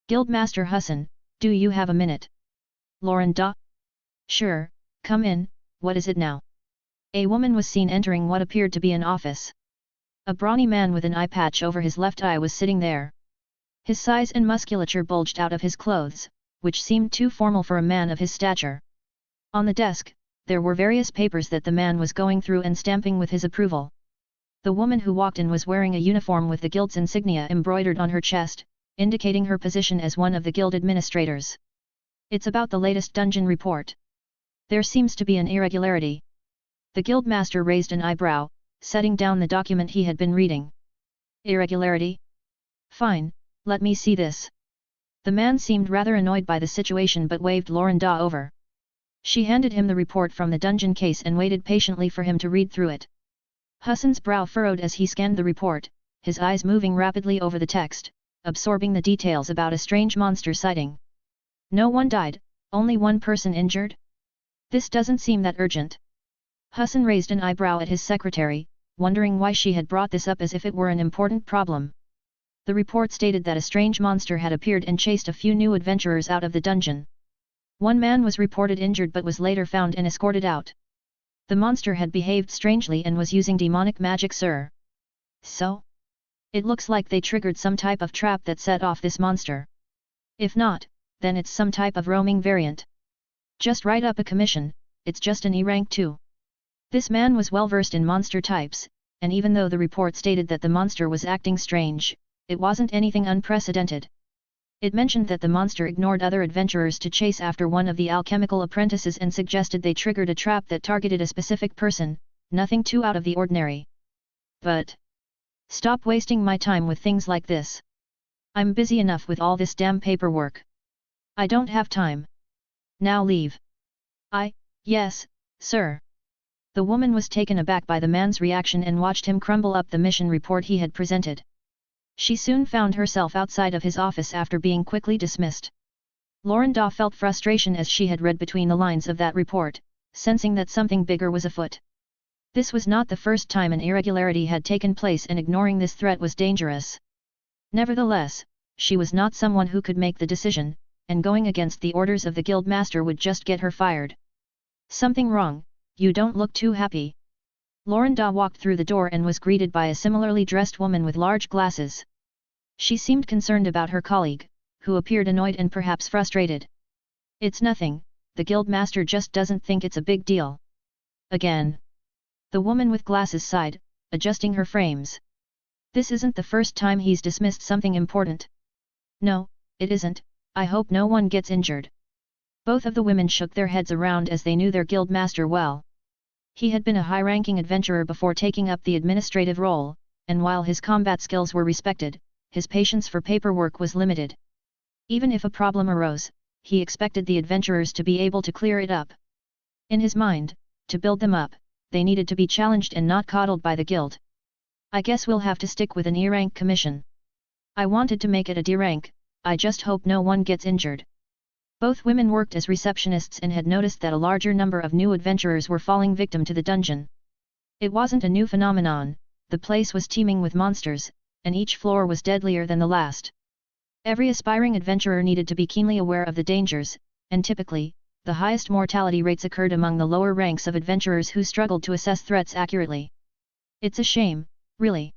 Guildmaster Hassan, do you have a minute? Lauren Da? Sure, come in, what is it now? A woman was seen entering what appeared to be an office. A brawny man with an eye patch over his left eye was sitting there. His size and musculature bulged out of his clothes, which seemed too formal for a man of his stature. On the desk, there were various papers that the man was going through and stamping with his approval. The woman who walked in was wearing a uniform with the guild's insignia embroidered on her chest, indicating her position as one of the guild administrators. It's about the latest dungeon report. There seems to be an irregularity. The guildmaster raised an eyebrow, setting down the document he had been reading. Irregularity? Fine, let me see this. The man seemed rather annoyed by the situation but waved Lauren Da over. She handed him the report from the dungeon case and waited patiently for him to read through it. Hassan's brow furrowed as he scanned the report, his eyes moving rapidly over the text, absorbing the details about a strange monster sighting. No one died, only one person injured? This doesn't seem that urgent. Hassan raised an eyebrow at his secretary, wondering why she had brought this up as if it were an important problem. The report stated that a strange monster had appeared and chased a few new adventurers out of the dungeon. One man was reported injured but was later found and escorted out. The monster had behaved strangely and was using demonic magic, sir. So? It looks like they triggered some type of trap that set off this monster. If not, then it's some type of roaming variant. Just write up a commission, it's just an E rank too. This man was well versed in monster types, and even though the report stated that the monster was acting strange, it wasn't anything unprecedented. It mentioned that the monster ignored other adventurers to chase after one of the alchemical apprentices and suggested they triggered a trap that targeted a specific person, nothing too out of the ordinary. But stop wasting my time with things like this. I'm busy enough with all this damn paperwork. I don't have time. Now leave. Yes, sir. The woman was taken aback by the man's reaction and watched him crumble up the mission report he had presented. She soon found herself outside of his office after being quickly dismissed. Lauren Da felt frustration as she had read between the lines of that report, sensing that something bigger was afoot. This was not the first time an irregularity had taken place, and ignoring this threat was dangerous. Nevertheless, she was not someone who could make the decision, and going against the orders of the guild master would just get her fired. Something wrong? You don't look too happy. Lauren Da walked through the door and was greeted by a similarly dressed woman with large glasses. She seemed concerned about her colleague, who appeared annoyed and perhaps frustrated. It's nothing, the guild master just doesn't think it's a big deal. Again. The woman with glasses sighed, adjusting her frames. This isn't the first time he's dismissed something important. No, it isn't, I hope no one gets injured. Both of the women shook their heads around as they knew their guild master well. He had been a high-ranking adventurer before taking up the administrative role, and while his combat skills were respected, his patience for paperwork was limited. Even if a problem arose, he expected the adventurers to be able to clear it up. In his mind, to build them up, they needed to be challenged and not coddled by the guild. I guess we'll have to stick with an E-rank commission. I wanted to make it a D rank, I just hope no one gets injured. Both women worked as receptionists and had noticed that a larger number of new adventurers were falling victim to the dungeon. It wasn't a new phenomenon, the place was teeming with monsters, and each floor was deadlier than the last. Every aspiring adventurer needed to be keenly aware of the dangers, and typically, the highest mortality rates occurred among the lower ranks of adventurers who struggled to assess threats accurately. It's a shame, really.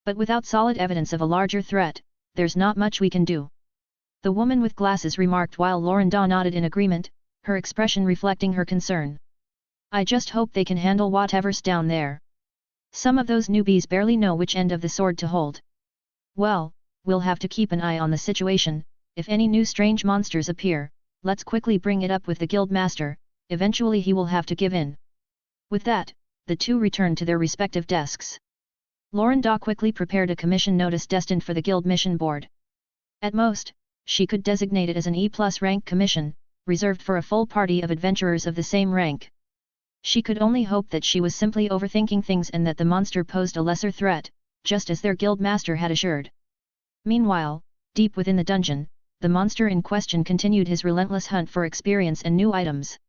But without solid evidence of a larger threat, there's not much we can do. The woman with glasses remarked while Lauren Da nodded in agreement, her expression reflecting her concern. I just hope they can handle whatever's down there. Some of those newbies barely know which end of the sword to hold. Well, we'll have to keep an eye on the situation, if any new strange monsters appear, let's quickly bring it up with the guild master, eventually he will have to give in. With that, the two returned to their respective desks. Lauren Da quickly prepared a commission notice destined for the guild mission board. At most, she could designate it as an E+ rank commission, reserved for a full party of adventurers of the same rank. She could only hope that she was simply overthinking things and that the monster posed a lesser threat, just as their guild master had assured. Meanwhile, deep within the dungeon, the monster in question continued his relentless hunt for experience and new items.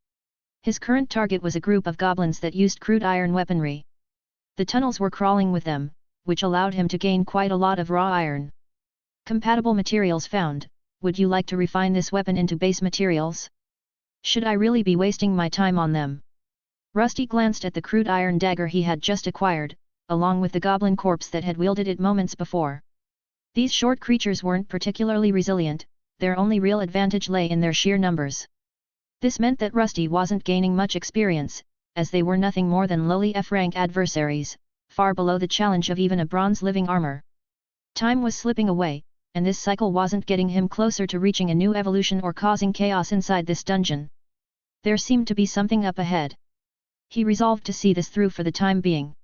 His current target was a group of goblins that used crude iron weaponry. The tunnels were crawling with them, which allowed him to gain quite a lot of raw iron. Compatible materials found, would you like to refine this weapon into base materials? Should I really be wasting my time on them? Rusty glanced at the crude iron dagger he had just acquired, along with the goblin corpse that had wielded it moments before. These short creatures weren't particularly resilient, their only real advantage lay in their sheer numbers. This meant that Rusty wasn't gaining much experience, as they were nothing more than lowly F-rank adversaries, far below the challenge of even a bronze living armor. Time was slipping away, and this cycle wasn't getting him closer to reaching a new evolution or causing chaos inside this dungeon. There seemed to be something up ahead. He resolved to see this through for the time being.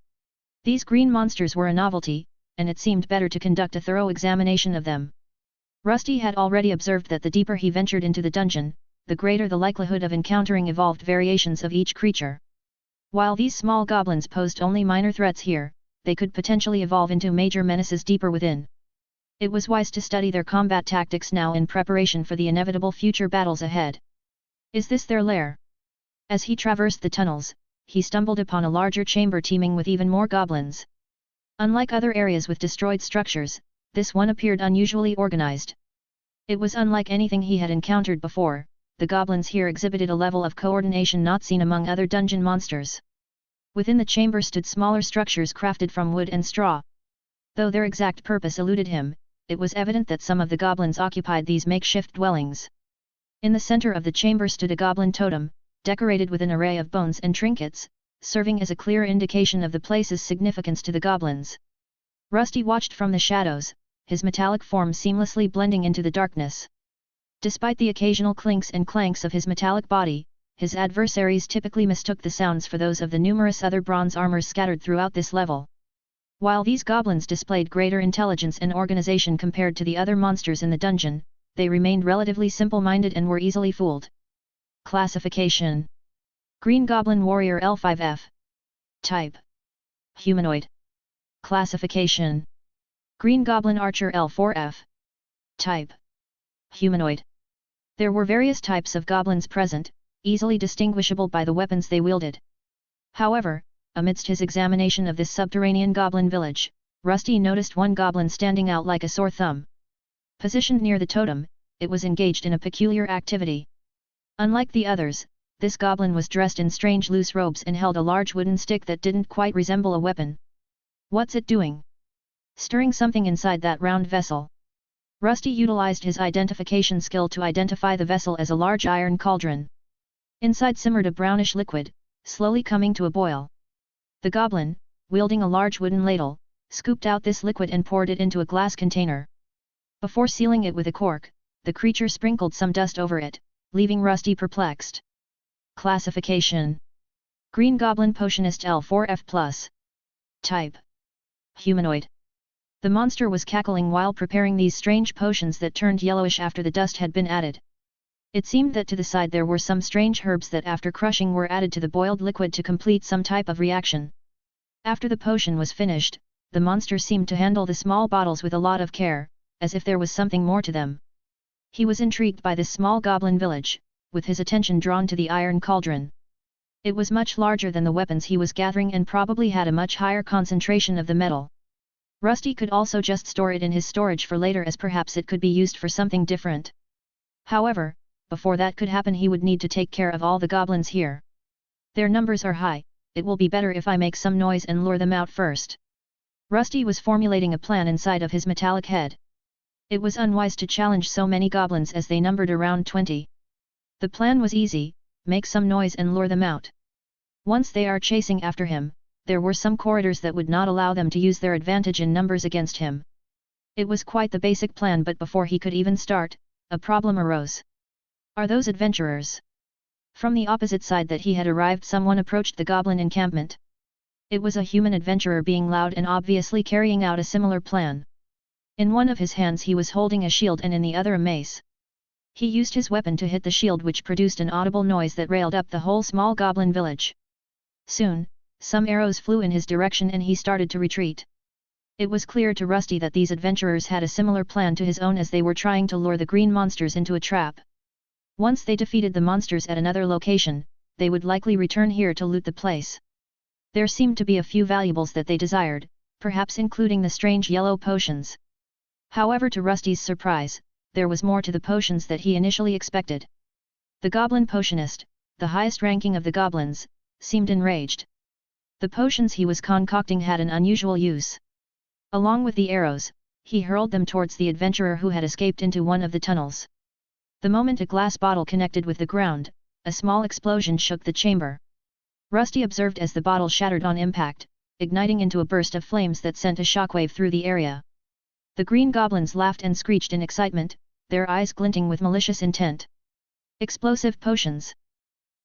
These green monsters were a novelty, and it seemed better to conduct a thorough examination of them. Rusty had already observed that the deeper he ventured into the dungeon, the greater the likelihood of encountering evolved variations of each creature. While these small goblins posed only minor threats here, they could potentially evolve into major menaces deeper within. It was wise to study their combat tactics now in preparation for the inevitable future battles ahead. Is this their lair? As he traversed the tunnels, he stumbled upon a larger chamber teeming with even more goblins. Unlike other areas with destroyed structures, this one appeared unusually organized. It was unlike anything he had encountered before. The goblins here exhibited a level of coordination not seen among other dungeon monsters. Within the chamber stood smaller structures crafted from wood and straw. Though their exact purpose eluded him, it was evident that some of the goblins occupied these makeshift dwellings. In the center of the chamber stood a goblin totem, decorated with an array of bones and trinkets, serving as a clear indication of the place's significance to the goblins. Rusty watched from the shadows, his metallic form seamlessly blending into the darkness. Despite the occasional clinks and clanks of his metallic body, his adversaries typically mistook the sounds for those of the numerous other bronze armors scattered throughout this level. While these goblins displayed greater intelligence and organization compared to the other monsters in the dungeon, they remained relatively simple-minded and were easily fooled. Classification: Green Goblin Warrior L5F. Type: Humanoid. Classification: Green Goblin Archer L4F. Type: Humanoid. There were various types of goblins present, easily distinguishable by the weapons they wielded. However, amidst his examination of this subterranean goblin village, Rusty noticed one goblin standing out like a sore thumb. Positioned near the totem, it was engaged in a peculiar activity. Unlike the others, this goblin was dressed in strange loose robes and held a large wooden stick that didn't quite resemble a weapon. What's it doing? Stirring something inside that round vessel. Rusty utilized his identification skill to identify the vessel as a large iron cauldron. Inside simmered a brownish liquid, slowly coming to a boil. The goblin, wielding a large wooden ladle, scooped out this liquid and poured it into a glass container. Before sealing it with a cork, the creature sprinkled some dust over it, leaving Rusty perplexed. Classification: Green Goblin Potionist L4F+. Type: Humanoid. The monster was cackling while preparing these strange potions that turned yellowish after the dust had been added. It seemed that to the side there were some strange herbs that after crushing were added to the boiled liquid to complete some type of reaction. After the potion was finished, the monster seemed to handle the small bottles with a lot of care, as if there was something more to them. He was intrigued by this small goblin village, with his attention drawn to the iron cauldron. It was much larger than the weapons he was gathering and probably had a much higher concentration of the metal. Rusty could also just store it in his storage for later, as perhaps it could be used for something different. However, before that could happen he would need to take care of all the goblins here. Their numbers are high, it will be better if I make some noise and lure them out first. Rusty was formulating a plan inside of his metallic head. It was unwise to challenge so many goblins as they numbered around 20. The plan was easy: make some noise and lure them out. Once they are chasing after him, there were some corridors that would not allow them to use their advantage in numbers against him. It was quite the basic plan, but before he could even start, a problem arose. Are those adventurers? From the opposite side that he had arrived, someone approached the goblin encampment. It was a human adventurer, being loud and obviously carrying out a similar plan. In one of his hands he was holding a shield and in the other a mace. He used his weapon to hit the shield, which produced an audible noise that railed up the whole small goblin village. Soon, some arrows flew in his direction and he started to retreat. It was clear to Rusty that these adventurers had a similar plan to his own, as they were trying to lure the green monsters into a trap. Once they defeated the monsters at another location, they would likely return here to loot the place. There seemed to be a few valuables that they desired, perhaps including the strange yellow potions. However, to Rusty's surprise, there was more to the potions that he initially expected. The goblin potionist, the highest ranking of the goblins, seemed enraged. The potions he was concocting had an unusual use. Along with the arrows, he hurled them towards the adventurer who had escaped into one of the tunnels. The moment a glass bottle connected with the ground, a small explosion shook the chamber. Rusty observed as the bottle shattered on impact, igniting into a burst of flames that sent a shockwave through the area. The green goblins laughed and screeched in excitement, their eyes glinting with malicious intent. Explosive potions.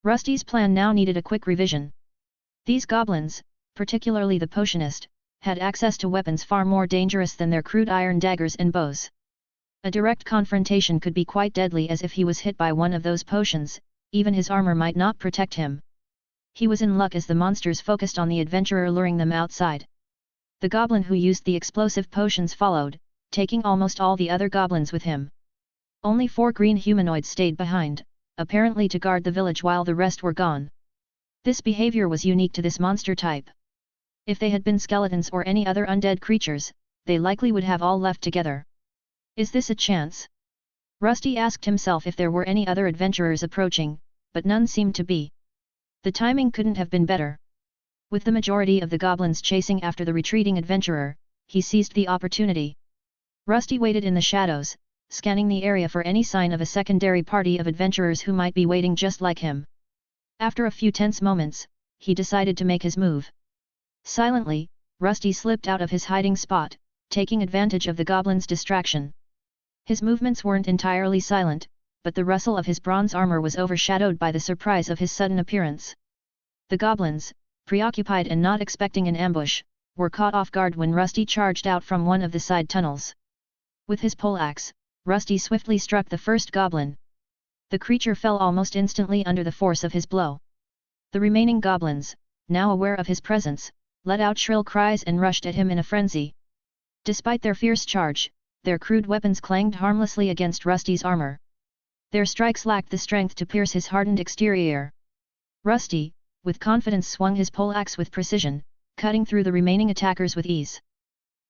Rusty's plan now needed a quick revision. These goblins, particularly the potionist, had access to weapons far more dangerous than their crude iron daggers and bows. A direct confrontation could be quite deadly, as if he was hit by one of those potions, even his armor might not protect him. He was in luck as the monsters focused on the adventurer, luring them outside. The goblin who used the explosive potions followed, taking almost all the other goblins with him. Only 4 green humanoids stayed behind, apparently to guard the village while the rest were gone. This behavior was unique to this monster type. If they had been skeletons or any other undead creatures, they likely would have all left together. Is this a chance? Rusty asked himself if there were any other adventurers approaching, but none seemed to be. The timing couldn't have been better. With the majority of the goblins chasing after the retreating adventurer, he seized the opportunity. Rusty waited in the shadows, scanning the area for any sign of a secondary party of adventurers who might be waiting just like him. After a few tense moments, he decided to make his move. Silently, Rusty slipped out of his hiding spot, taking advantage of the goblin's distraction. His movements weren't entirely silent, but the rustle of his bronze armor was overshadowed by the surprise of his sudden appearance. The goblins, preoccupied and not expecting an ambush, were caught off guard when Rusty charged out from one of the side tunnels. With his poleaxe, Rusty swiftly struck the first goblin. The creature fell almost instantly under the force of his blow. The remaining goblins, now aware of his presence, let out shrill cries and rushed at him in a frenzy. Despite their fierce charge, their crude weapons clanged harmlessly against Rusty's armor. Their strikes lacked the strength to pierce his hardened exterior. Rusty, with confidence, swung his poleaxe with precision, cutting through the remaining attackers with ease.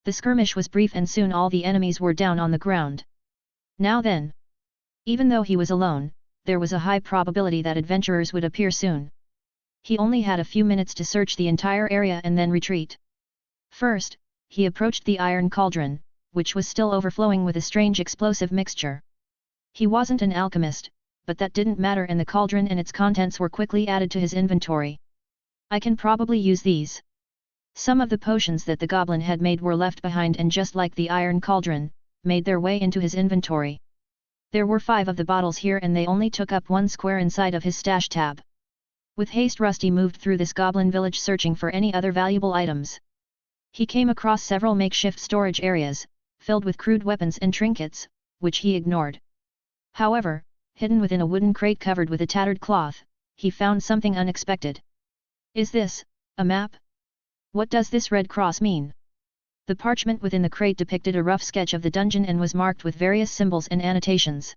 The skirmish was brief and soon all the enemies were down on the ground. Now then. Even though he was alone, there was a high probability that adventurers would appear soon. He only had a few minutes to search the entire area and then retreat. First, he approached the iron cauldron, which was still overflowing with a strange explosive mixture. He wasn't an alchemist, but that didn't matter, and the cauldron and its contents were quickly added to his inventory. I can probably use these. Some of the potions that the goblin had made were left behind and, just like the iron cauldron, made their way into his inventory. There were 5 of the bottles here and they only took up 1 square inside of his stash tab. With haste, Rusty moved through this goblin village searching for any other valuable items. He came across several makeshift storage areas, filled with crude weapons and trinkets, which he ignored. However, hidden within a wooden crate covered with a tattered cloth, he found something unexpected. Is this a map? What does this red cross mean? The parchment within the crate depicted a rough sketch of the dungeon and was marked with various symbols and annotations.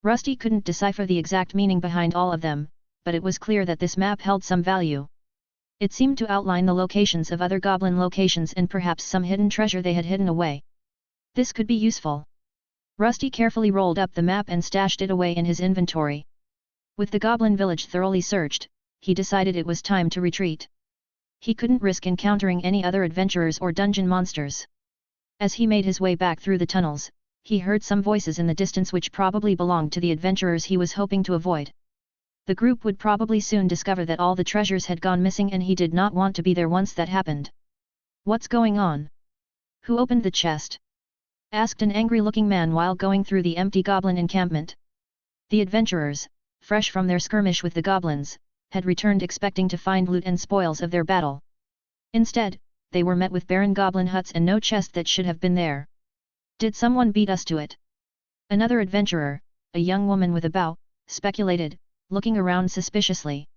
Rusty couldn't decipher the exact meaning behind all of them, but it was clear that this map held some value. It seemed to outline the locations of other goblin locations and perhaps some hidden treasure they had hidden away. This could be useful. Rusty carefully rolled up the map and stashed it away in his inventory. With the goblin village thoroughly searched, he decided it was time to retreat. He couldn't risk encountering any other adventurers or dungeon monsters. As he made his way back through the tunnels, he heard some voices in the distance which probably belonged to the adventurers he was hoping to avoid. The group would probably soon discover that all the treasures had gone missing and he did not want to be there once that happened. What's going on? Who opened the chest? Asked an angry-looking man while going through the empty goblin encampment. The adventurers, fresh from their skirmish with the goblins, had returned expecting to find loot and spoils of their battle. Instead, they were met with barren goblin huts and no chest that should have been there. Did someone beat us to it? Another adventurer, a young woman with a bow, speculated, looking around suspiciously.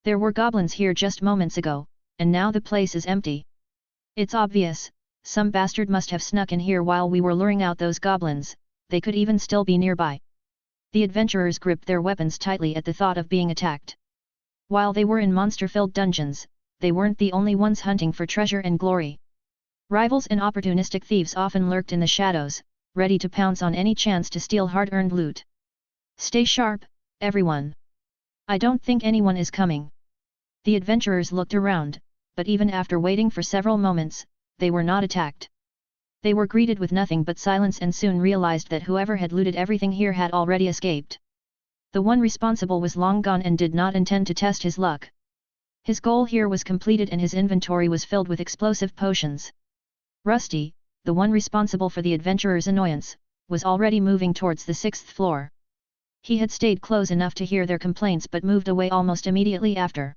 There were goblins here just moments ago, and now the place is empty. It's obvious, some bastard must have snuck in here while we were luring out those goblins, they could even still be nearby. The adventurers gripped their weapons tightly at the thought of being attacked. While they were in monster-filled dungeons, they weren't the only ones hunting for treasure and glory. Rivals and opportunistic thieves often lurked in the shadows, ready to pounce on any chance to steal hard-earned loot. Stay sharp, everyone. I don't think anyone is coming. The adventurers looked around, but even after waiting for several moments, they were not attacked. They were greeted with nothing but silence and soon realized that whoever had looted everything here had already escaped. The one responsible was long gone and did not intend to test his luck. His goal here was completed and his inventory was filled with explosive potions. Rusty, the one responsible for the adventurers' annoyance, was already moving towards the 6th floor. He had stayed close enough to hear their complaints but moved away almost immediately after.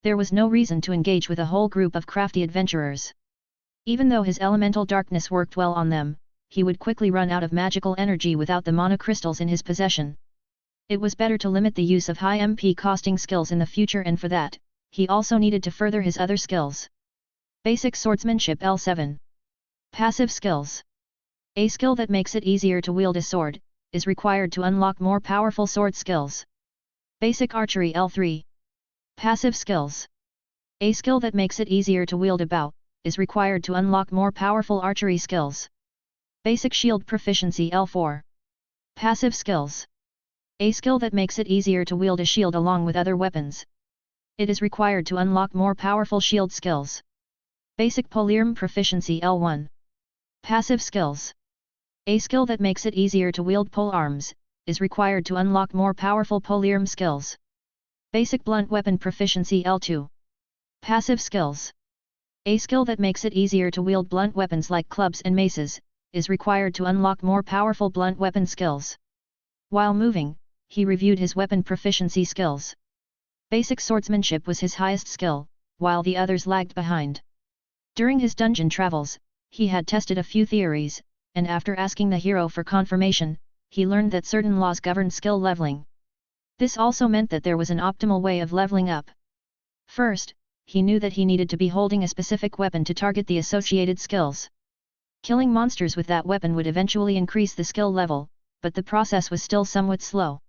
There was no reason to engage with a whole group of crafty adventurers. Even though his elemental darkness worked well on them, he would quickly run out of magical energy without the mana crystals in his possession. It was better to limit the use of high MP costing skills in the future, and for that, he also needed to further his other skills. Basic Swordsmanship L7. Passive Skills. A skill that makes it easier to wield a sword, is required to unlock more powerful sword skills. Basic Archery L3. Passive Skills. A skill that makes it easier to wield a bow, is required to unlock more powerful archery skills. Basic Shield Proficiency L4. Passive Skills. A skill that makes it easier to wield a shield along with other weapons. It is required to unlock more powerful shield skills. Basic Polearm Proficiency L1. Passive Skills. A skill that makes it easier to wield pole arms, is required to unlock more powerful polearm skills. Basic Blunt Weapon Proficiency L2. Passive Skills. A skill that makes it easier to wield blunt weapons like clubs and maces, is required to unlock more powerful blunt weapon skills. While moving, he reviewed his weapon proficiency skills. Basic Swordsmanship was his highest skill, while the others lagged behind. During his dungeon travels, he had tested a few theories, and after asking the hero for confirmation, he learned that certain laws governed skill leveling. This also meant that there was an optimal way of leveling up. First, he knew that he needed to be holding a specific weapon to target the associated skills. Killing monsters with that weapon would eventually increase the skill level, but the process was still somewhat slow.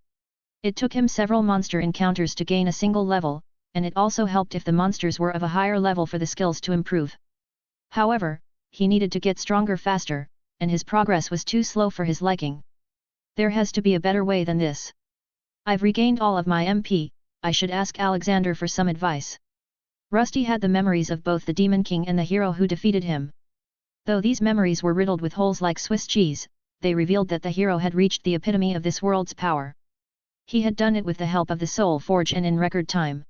It took him several monster encounters to gain a single level, and it also helped if the monsters were of a higher level for the skills to improve. However, he needed to get stronger faster, and his progress was too slow for his liking. There has to be a better way than this. I've regained all of my MP, I should ask Alexander for some advice. Rusty had the memories of both the Demon King and the hero who defeated him. Though these memories were riddled with holes like Swiss cheese, they revealed that the hero had reached the epitome of this world's power. He had done it with the help of the Soul Forge and in record time.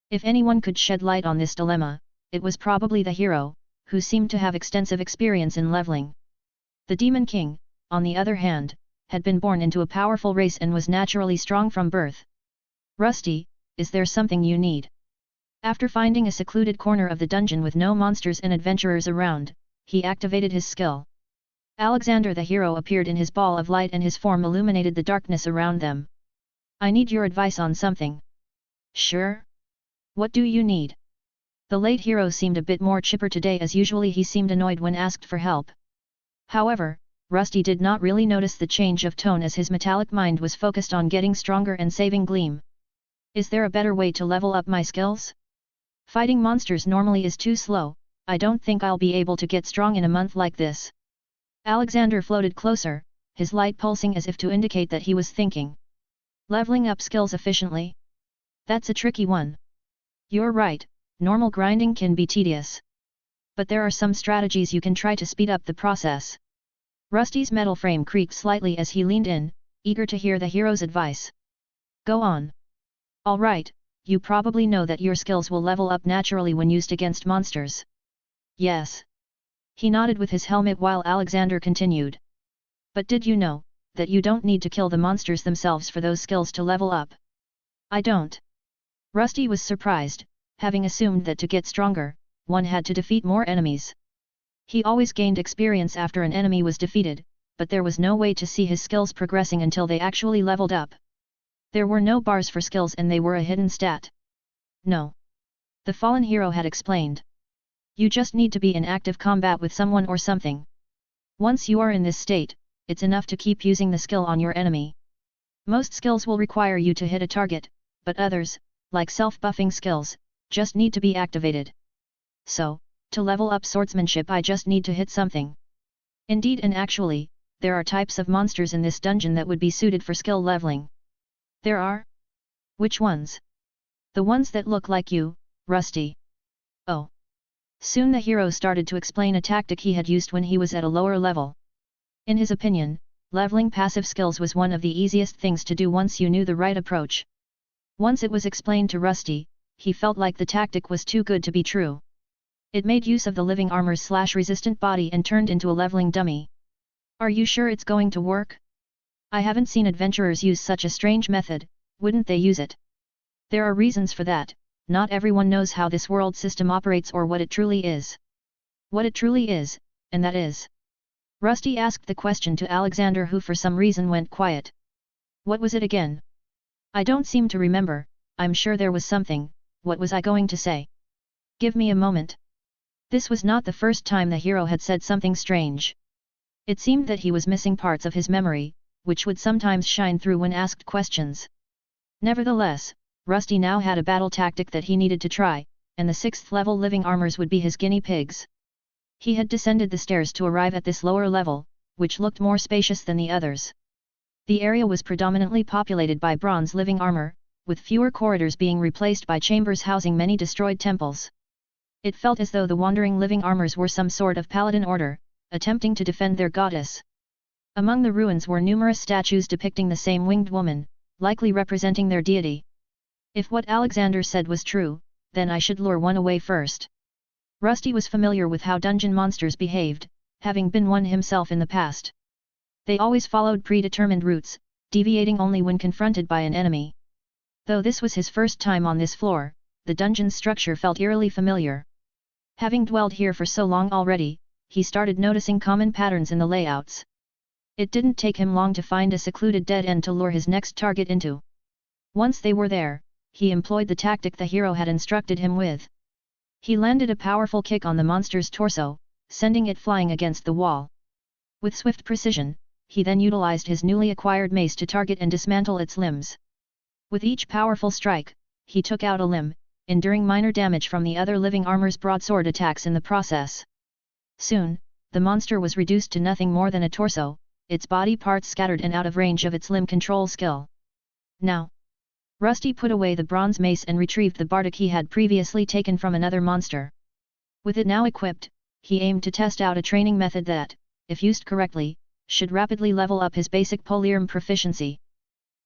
If anyone could shed light on this dilemma, it was probably the hero, who seemed to have extensive experience in leveling. The Demon King, on the other hand, had been born into a powerful race and was naturally strong from birth. Rusty, is there something you need? After finding a secluded corner of the dungeon with no monsters and adventurers around, he activated his skill. Alexander the hero appeared in his ball of light and his form illuminated the darkness around them. I need your advice on something. Sure? What do you need? The late hero seemed a bit more chipper today, as usually he seemed annoyed when asked for help. However, Rusty did not really notice the change of tone as his metallic mind was focused on getting stronger and saving Gleam. Is there a better way to level up my skills? Fighting monsters normally is too slow, I don't think I'll be able to get strong in a month like this. Alexander floated closer, his light pulsing as if to indicate that he was thinking. Leveling up skills efficiently? That's a tricky one. You're right, normal grinding can be tedious. But there are some strategies you can try to speed up the process. Rusty's metal frame creaked slightly as he leaned in, eager to hear the hero's advice. Go on. All right, you probably know that your skills will level up naturally when used against monsters. Yes. He nodded with his helmet while Alexander continued. But did you know that you don't need to kill the monsters themselves for those skills to level up? I don't. Rusty was surprised, having assumed that to get stronger, one had to defeat more enemies. He always gained experience after an enemy was defeated, but there was no way to see his skills progressing until they actually leveled up. There were no bars for skills and they were a hidden stat. No. The fallen hero had explained. You just need to be in active combat with someone or something. Once you are in this state, it's enough to keep using the skill on your enemy. Most skills will require you to hit a target, but others, like self-buffing skills, just need to be activated. So, to level up swordsmanship I just need to hit something. Indeed and actually, there are types of monsters in this dungeon that would be suited for skill leveling. There are? Which ones? The ones that look like you, Rusty. Oh. Soon the hero started to explain a tactic he had used when he was at a lower level. In his opinion, leveling passive skills was one of the easiest things to do once you knew the right approach. Once it was explained to Rusty, he felt like the tactic was too good to be true. It made use of the living armor's resistant body and turned into a leveling dummy. Are you sure it's going to work? I haven't seen adventurers use such a strange method, wouldn't they use it? There are reasons for that, not everyone knows how this world system operates or what it truly is. What it truly is, and that is. Rusty asked the question to Alexander, who for some reason went quiet. What was it again? I don't seem to remember. I'm sure there was something. What was I going to say? Give me a moment. This was not the first time the hero had said something strange. It seemed that he was missing parts of his memory, which would sometimes shine through when asked questions. Nevertheless, Rusty now had a battle tactic that he needed to try, and the 6th level living armors would be his guinea pigs. He had descended the stairs to arrive at this lower level, which looked more spacious than the others. The area was predominantly populated by bronze living armor, with fewer corridors being replaced by chambers housing many destroyed temples. It felt as though the wandering living armors were some sort of paladin order, attempting to defend their goddess. Among the ruins were numerous statues depicting the same winged woman, likely representing their deity. If what Alexander said was true, then I should lure one away first. Rusty was familiar with how dungeon monsters behaved, having been one himself in the past. They always followed predetermined routes, deviating only when confronted by an enemy. Though this was his first time on this floor, the dungeon's structure felt eerily familiar. Having dwelled here for so long already, he started noticing common patterns in the layouts. It didn't take him long to find a secluded dead end to lure his next target into. Once they were there, he employed the tactic the hero had instructed him with. He landed a powerful kick on the monster's torso, sending it flying against the wall. With swift precision, he then utilized his newly acquired mace to target and dismantle its limbs. With each powerful strike, he took out a limb, enduring minor damage from the other living armor's broadsword attacks in the process. Soon, the monster was reduced to nothing more than a torso, its body parts scattered and out of range of its limb control skill. Now, Rusty put away the bronze mace and retrieved the bardic he had previously taken from another monster. With it now equipped, he aimed to test out a training method that, if used correctly, should rapidly level up his basic polearm proficiency.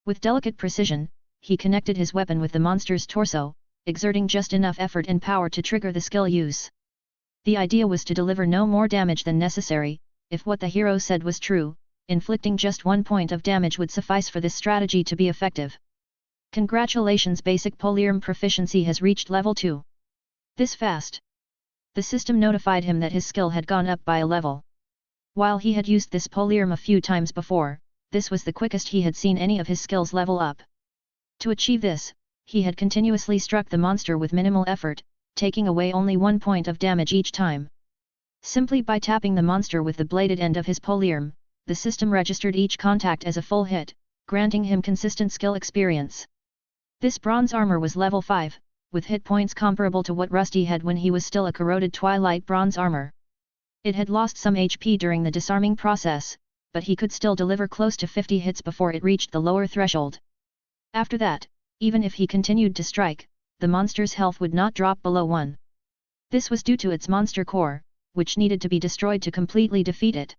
With delicate precision, he connected his weapon with the monster's torso, exerting just enough effort and power to trigger the skill use. The idea was to deliver no more damage than necessary. If what the hero said was true, inflicting just 1 point of damage would suffice for this strategy to be effective. Congratulations, basic polearm proficiency has reached level 2. This fast. The system notified him that his skill had gone up by a level. While he had used this polearm a few times before, this was the quickest he had seen any of his skills level up. To achieve this, he had continuously struck the monster with minimal effort, taking away only 1 point of damage each time. Simply by tapping the monster with the bladed end of his polearm, the system registered each contact as a full hit, granting him consistent skill experience. This bronze armor was level 5, with hit points comparable to what Rusty had when he was still a corroded twilight bronze armor. It had lost some HP during the disarming process, but he could still deliver close to 50 hits before it reached the lower threshold. After that, even if he continued to strike, the monster's health would not drop below 1. This was due to its monster core, which needed to be destroyed to completely defeat it.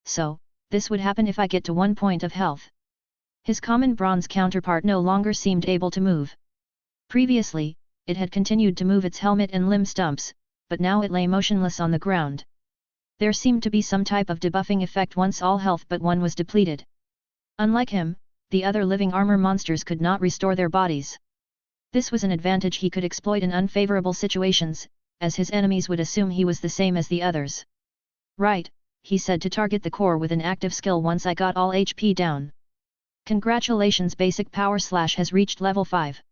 So, this would happen if I get to 1 point of health. His common bronze counterpart no longer seemed able to move. Previously, it had continued to move its helmet and limb stumps, but now it lay motionless on the ground. There seemed to be some type of debuffing effect once all health but 1 was depleted. Unlike him, the other living armor monsters could not restore their bodies. This was an advantage he could exploit in unfavorable situations, as his enemies would assume he was the same as the others. Right, he said, to target the core with an active skill once I got all HP down. Congratulations, basic power slash has reached level 5.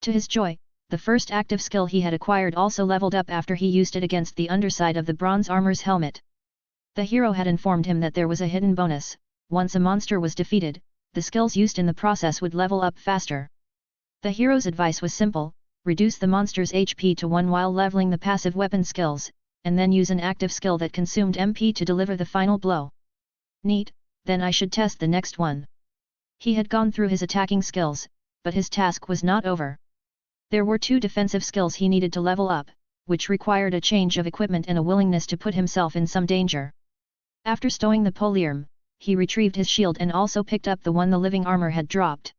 To his joy, the first active skill he had acquired also leveled up after he used it against the underside of the bronze armor's helmet. The hero had informed him that there was a hidden bonus: once a monster was defeated, the skills used in the process would level up faster. The hero's advice was simple: reduce the monster's HP to 1 while leveling the passive weapon skills, and then use an active skill that consumed MP to deliver the final blow. Neat, then I should test the next one. He had gone through his attacking skills, but his task was not over. There were 2 defensive skills he needed to level up, which required a change of equipment and a willingness to put himself in some danger. After stowing the polearm, he retrieved his shield and also picked up the one the living armor had dropped.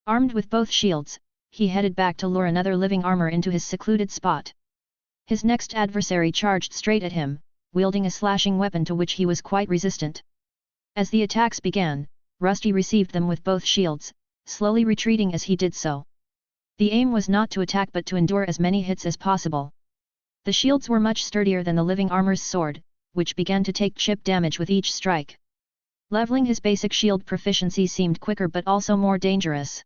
Armed with both shields, he headed back to lure another living armor into his secluded spot. His next adversary charged straight at him, wielding a slashing weapon to which he was quite resistant. As the attacks began, Rusty received them with both shields, slowly retreating as he did so. The aim was not to attack but to endure as many hits as possible. The shields were much sturdier than the living armor's sword, which began to take chip damage with each strike. Leveling his basic shield proficiency seemed quicker but also more dangerous.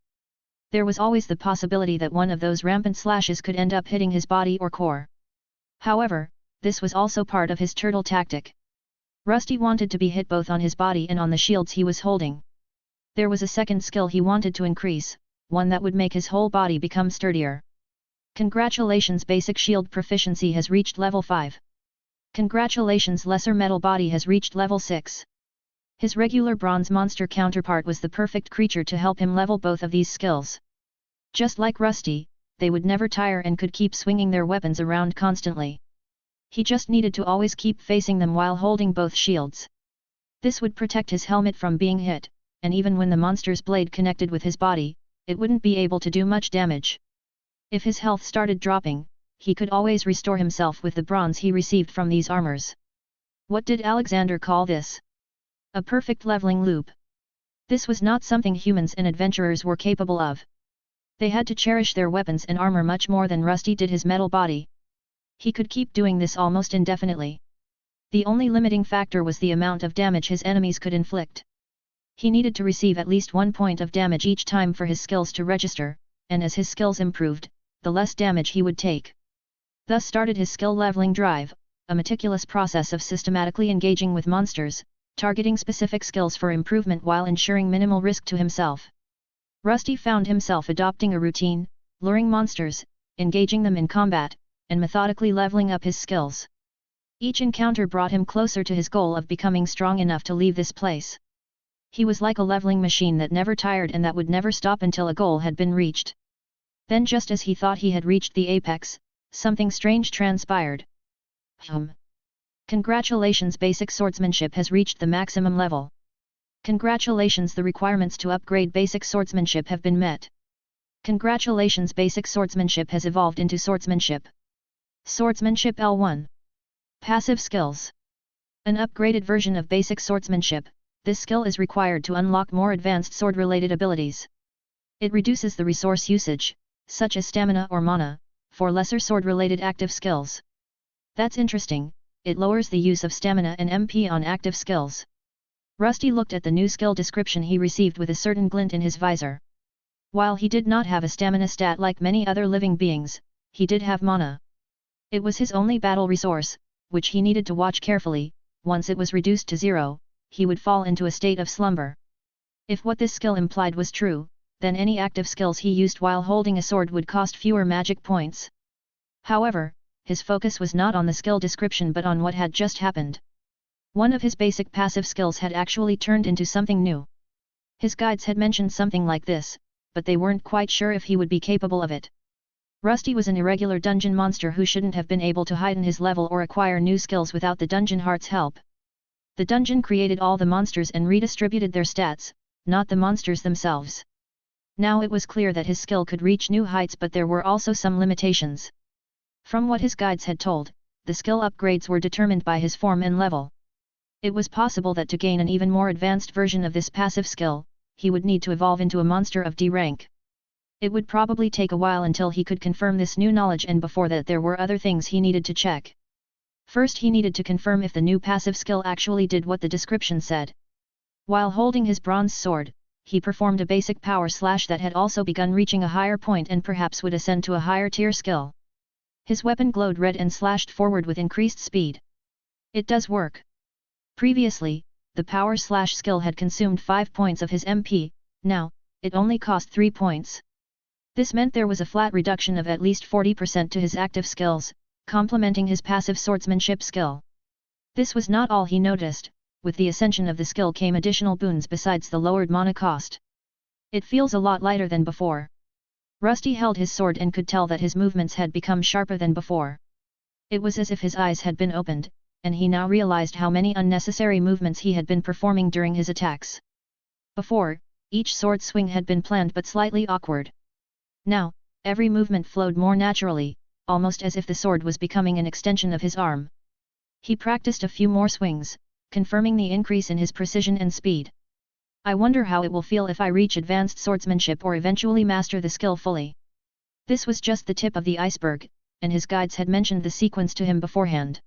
There was always the possibility that one of those rampant slashes could end up hitting his body or core. However, this was also part of his turtle tactic. Rusty wanted to be hit both on his body and on the shields he was holding. There was a second skill he wanted to increase, one that would make his whole body become sturdier. Congratulations, basic shield proficiency has reached level 5. Congratulations, lesser metal body has reached level 6. His regular bronze monster counterpart was the perfect creature to help him level both of these skills. Just like Rusty, they would never tire and could keep swinging their weapons around constantly. He just needed to always keep facing them while holding both shields. This would protect his helmet from being hit, and even when the monster's blade connected with his body, it wouldn't be able to do much damage. If his health started dropping, he could always restore himself with the bronze he received from these armors. What did Alexander call this? A perfect leveling loop. This was not something humans and adventurers were capable of. They had to cherish their weapons and armor much more than Rusty did his metal body. He could keep doing this almost indefinitely. The only limiting factor was the amount of damage his enemies could inflict. He needed to receive at least 1 point of damage each time for his skills to register, and as his skills improved, the less damage he would take. Thus started his skill leveling drive, a meticulous process of systematically engaging with monsters, targeting specific skills for improvement while ensuring minimal risk to himself. Rusty found himself adopting a routine, luring monsters, engaging them in combat, and methodically leveling up his skills. Each encounter brought him closer to his goal of becoming strong enough to leave this place. He was like a leveling machine that never tired and that would never stop until a goal had been reached. Then, just as he thought he had reached the apex, something strange transpired. Congratulations, basic swordsmanship has reached the maximum level. Congratulations, the requirements to upgrade basic swordsmanship have been met. Congratulations, basic swordsmanship has evolved into swordsmanship. Swordsmanship L1. Passive skills. An upgraded version of basic swordsmanship, this skill is required to unlock more advanced sword-related abilities. It reduces the resource usage, such as stamina or mana, for lesser sword-related active skills. That's interesting. It lowers the use of stamina and MP on active skills. Rusty looked at the new skill description he received with a certain glint in his visor. While he did not have a stamina stat like many other living beings, he did have mana. It was his only battle resource, which he needed to watch carefully. Once it was reduced to 0, he would fall into a state of slumber. If what this skill implied was true, then any active skills he used while holding a sword would cost fewer magic points. However, his focus was not on the skill description but on what had just happened. One of his basic passive skills had actually turned into something new. His guides had mentioned something like this, but they weren't quite sure if he would be capable of it. Rusty was an irregular dungeon monster who shouldn't have been able to heighten his level or acquire new skills without the dungeon heart's help. The dungeon created all the monsters and redistributed their stats, not the monsters themselves. Now it was clear that his skill could reach new heights, but there were also some limitations. From what his guides had told, the skill upgrades were determined by his form and level. It was possible that to gain an even more advanced version of this passive skill, he would need to evolve into a monster of D rank. It would probably take a while until he could confirm this new knowledge, and before that there were other things he needed to check. First, he needed to confirm if the new passive skill actually did what the description said. While holding his bronze sword, he performed a basic power slash that had also begun reaching a higher point and perhaps would ascend to a higher tier skill. His weapon glowed red and slashed forward with increased speed. It does work. Previously, the power slash skill had consumed 5 points of his MP, now, it only cost 3 points. This meant there was a flat reduction of at least 40% to his active skills, complementing his passive swordsmanship skill. This was not all he noticed. with the ascension of the skill came additional boons besides the lowered mana cost. It feels a lot lighter than before. Rusty held his sword and could tell that his movements had become sharper than before. It was as if his eyes had been opened, and he now realized how many unnecessary movements he had been performing during his attacks. Before, each sword swing had been planned but slightly awkward. Now, every movement flowed more naturally, almost as if the sword was becoming an extension of his arm. He practiced a few more swings, confirming the increase in his precision and speed. I wonder how it will feel if I reach advanced swordsmanship or eventually master the skill fully. This was just the tip of the iceberg, and his guides had mentioned the sequence to him beforehand.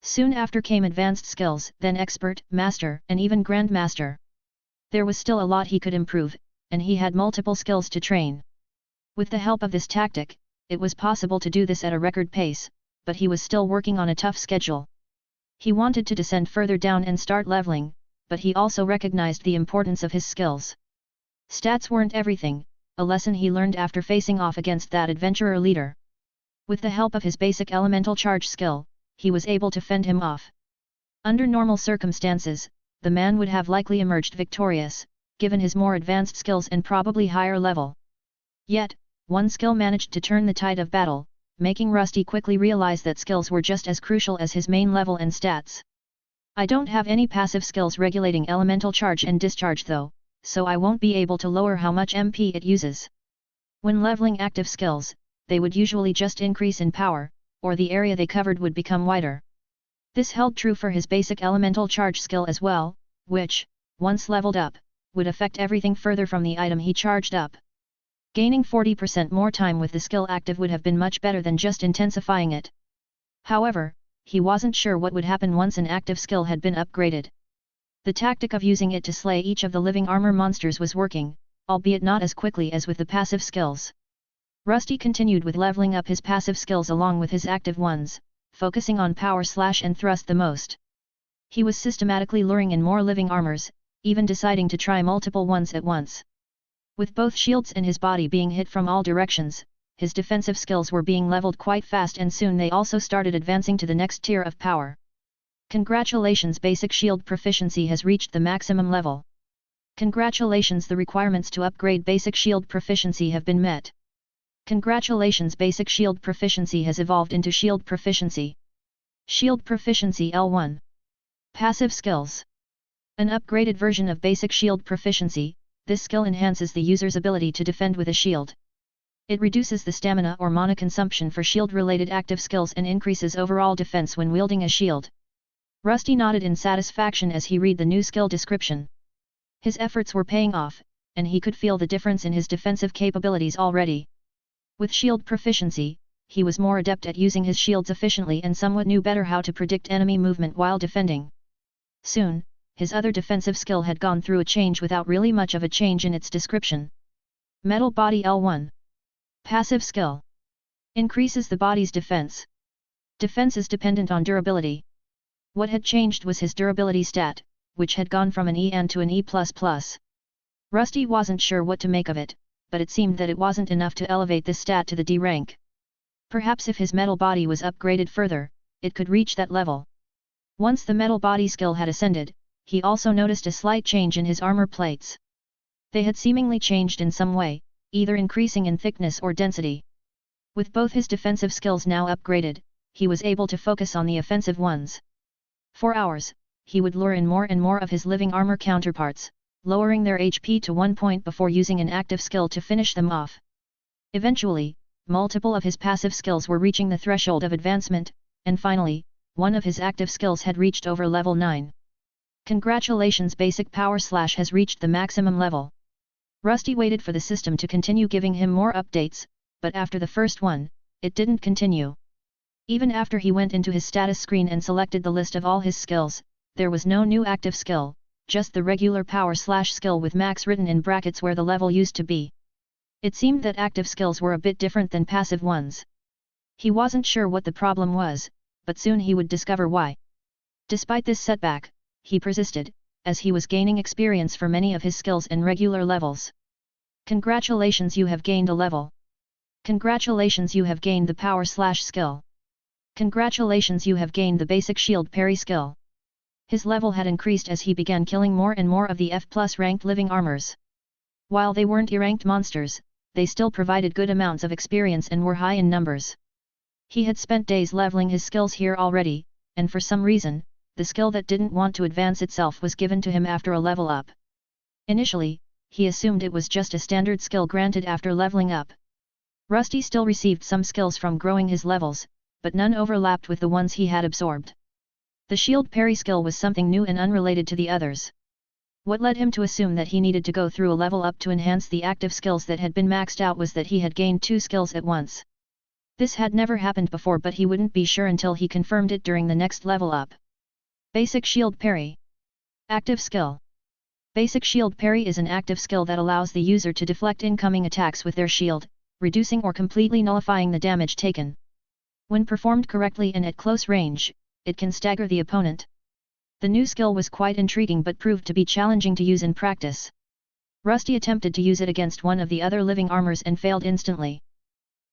Soon after came advanced skills, then expert, master, and even grandmaster. There was still a lot he could improve, and he had multiple skills to train. With the help of this tactic, it was possible to do this at a record pace, but he was still working on a tough schedule. He wanted to descend further down and start leveling, but he also recognized the importance of his skills. Stats weren't everything, a lesson he learned after facing off against that adventurer leader. With the help of his basic elemental charge skill, he was able to fend him off. Under normal circumstances, the man would have likely emerged victorious, given his more advanced skills and probably higher level. Yet, one skill managed to turn the tide of battle, making Rusty quickly realize that skills were just as crucial as his main level and stats. I don't have any passive skills regulating elemental charge and discharge though, so I won't be able to lower how much MP it uses. When leveling active skills, they would usually just increase in power, or the area they covered would become wider. This held true for his basic elemental charge skill as well, which, once leveled up, would affect everything further from the item he charged up. Gaining 40% more time with the skill active would have been much better than just intensifying it. However, he wasn't sure what would happen once an active skill had been upgraded. The tactic of using it to slay each of the living armor monsters was working, albeit not as quickly as with the passive skills. Rusty continued with leveling up his passive skills along with his active ones, focusing on power slash and thrust the most. He was systematically luring in more living armors, even deciding to try multiple ones at once. With both shields and his body being hit from all directions, his defensive skills were being leveled quite fast and soon they also started advancing to the next tier of power. Congratulations, basic shield proficiency has reached the maximum level. Congratulations, the requirements to upgrade basic shield proficiency have been met. Congratulations, basic shield proficiency has evolved into shield proficiency. Shield proficiency L1. Passive skills. An upgraded version of basic shield proficiency, this skill enhances the user's ability to defend with a shield. It reduces the stamina or mana consumption for shield-related active skills and increases overall defense when wielding a shield. Rusty nodded in satisfaction as he read the new skill description. His efforts were paying off, and he could feel the difference in his defensive capabilities already. With shield proficiency, he was more adept at using his shields efficiently and somewhat knew better how to predict enemy movement while defending. Soon, his other defensive skill had gone through a change without really much of a change in its description. Metal Body L1. Passive skill. Increases the body's defense. Defense is dependent on durability. What had changed was his durability stat, which had gone from an EN to an E++. Rusty wasn't sure what to make of it, but it seemed that it wasn't enough to elevate this stat to the D rank. Perhaps if his metal body was upgraded further, it could reach that level. Once the metal body skill had ascended, he also noticed a slight change in his armor plates. They had seemingly changed in some way, either increasing in thickness or density. With both his defensive skills now upgraded, he was able to focus on the offensive ones. For hours, he would lure in more and more of his living armor counterparts, lowering their HP to 1 point before using an active skill to finish them off. Eventually, multiple of his passive skills were reaching the threshold of advancement, and finally, one of his active skills had reached over level 9. Congratulations, basic power slash has reached the maximum level. Rusty waited for the system to continue giving him more updates, but after the first one, it didn't continue. Even after he went into his status screen and selected the list of all his skills, there was no new active skill, just the regular power slash skill with max written in brackets where the level used to be. It seemed that active skills were a bit different than passive ones. He wasn't sure what the problem was, but soon he would discover why. Despite this setback, he persisted, as he was gaining experience for many of his skills and regular levels. Congratulations, you have gained a level. Congratulations, you have gained the power slash skill. Congratulations, you have gained the basic shield parry skill. His level had increased as he began killing more and more of the F+ ranked living armors. While they weren't E-ranked monsters, they still provided good amounts of experience and were high in numbers. He had spent days leveling his skills here already, and for some reason, the skill that didn't want to advance itself was given to him after a level up. Initially, he assumed it was just a standard skill granted after leveling up. Rusty still received some skills from growing his levels, but none overlapped with the ones he had absorbed. The shield parry skill was something new and unrelated to the others. What led him to assume that he needed to go through a level up to enhance the active skills that had been maxed out was that he had gained 2 skills at once. This had never happened before, but he wouldn't be sure until he confirmed it during the next level up. Basic Shield Parry. Active skill. Basic Shield Parry is an active skill that allows the user to deflect incoming attacks with their shield, reducing or completely nullifying the damage taken. When performed correctly and at close range, it can stagger the opponent. The new skill was quite intriguing but proved to be challenging to use in practice. Rusty attempted to use it against one of the other living armors and failed instantly.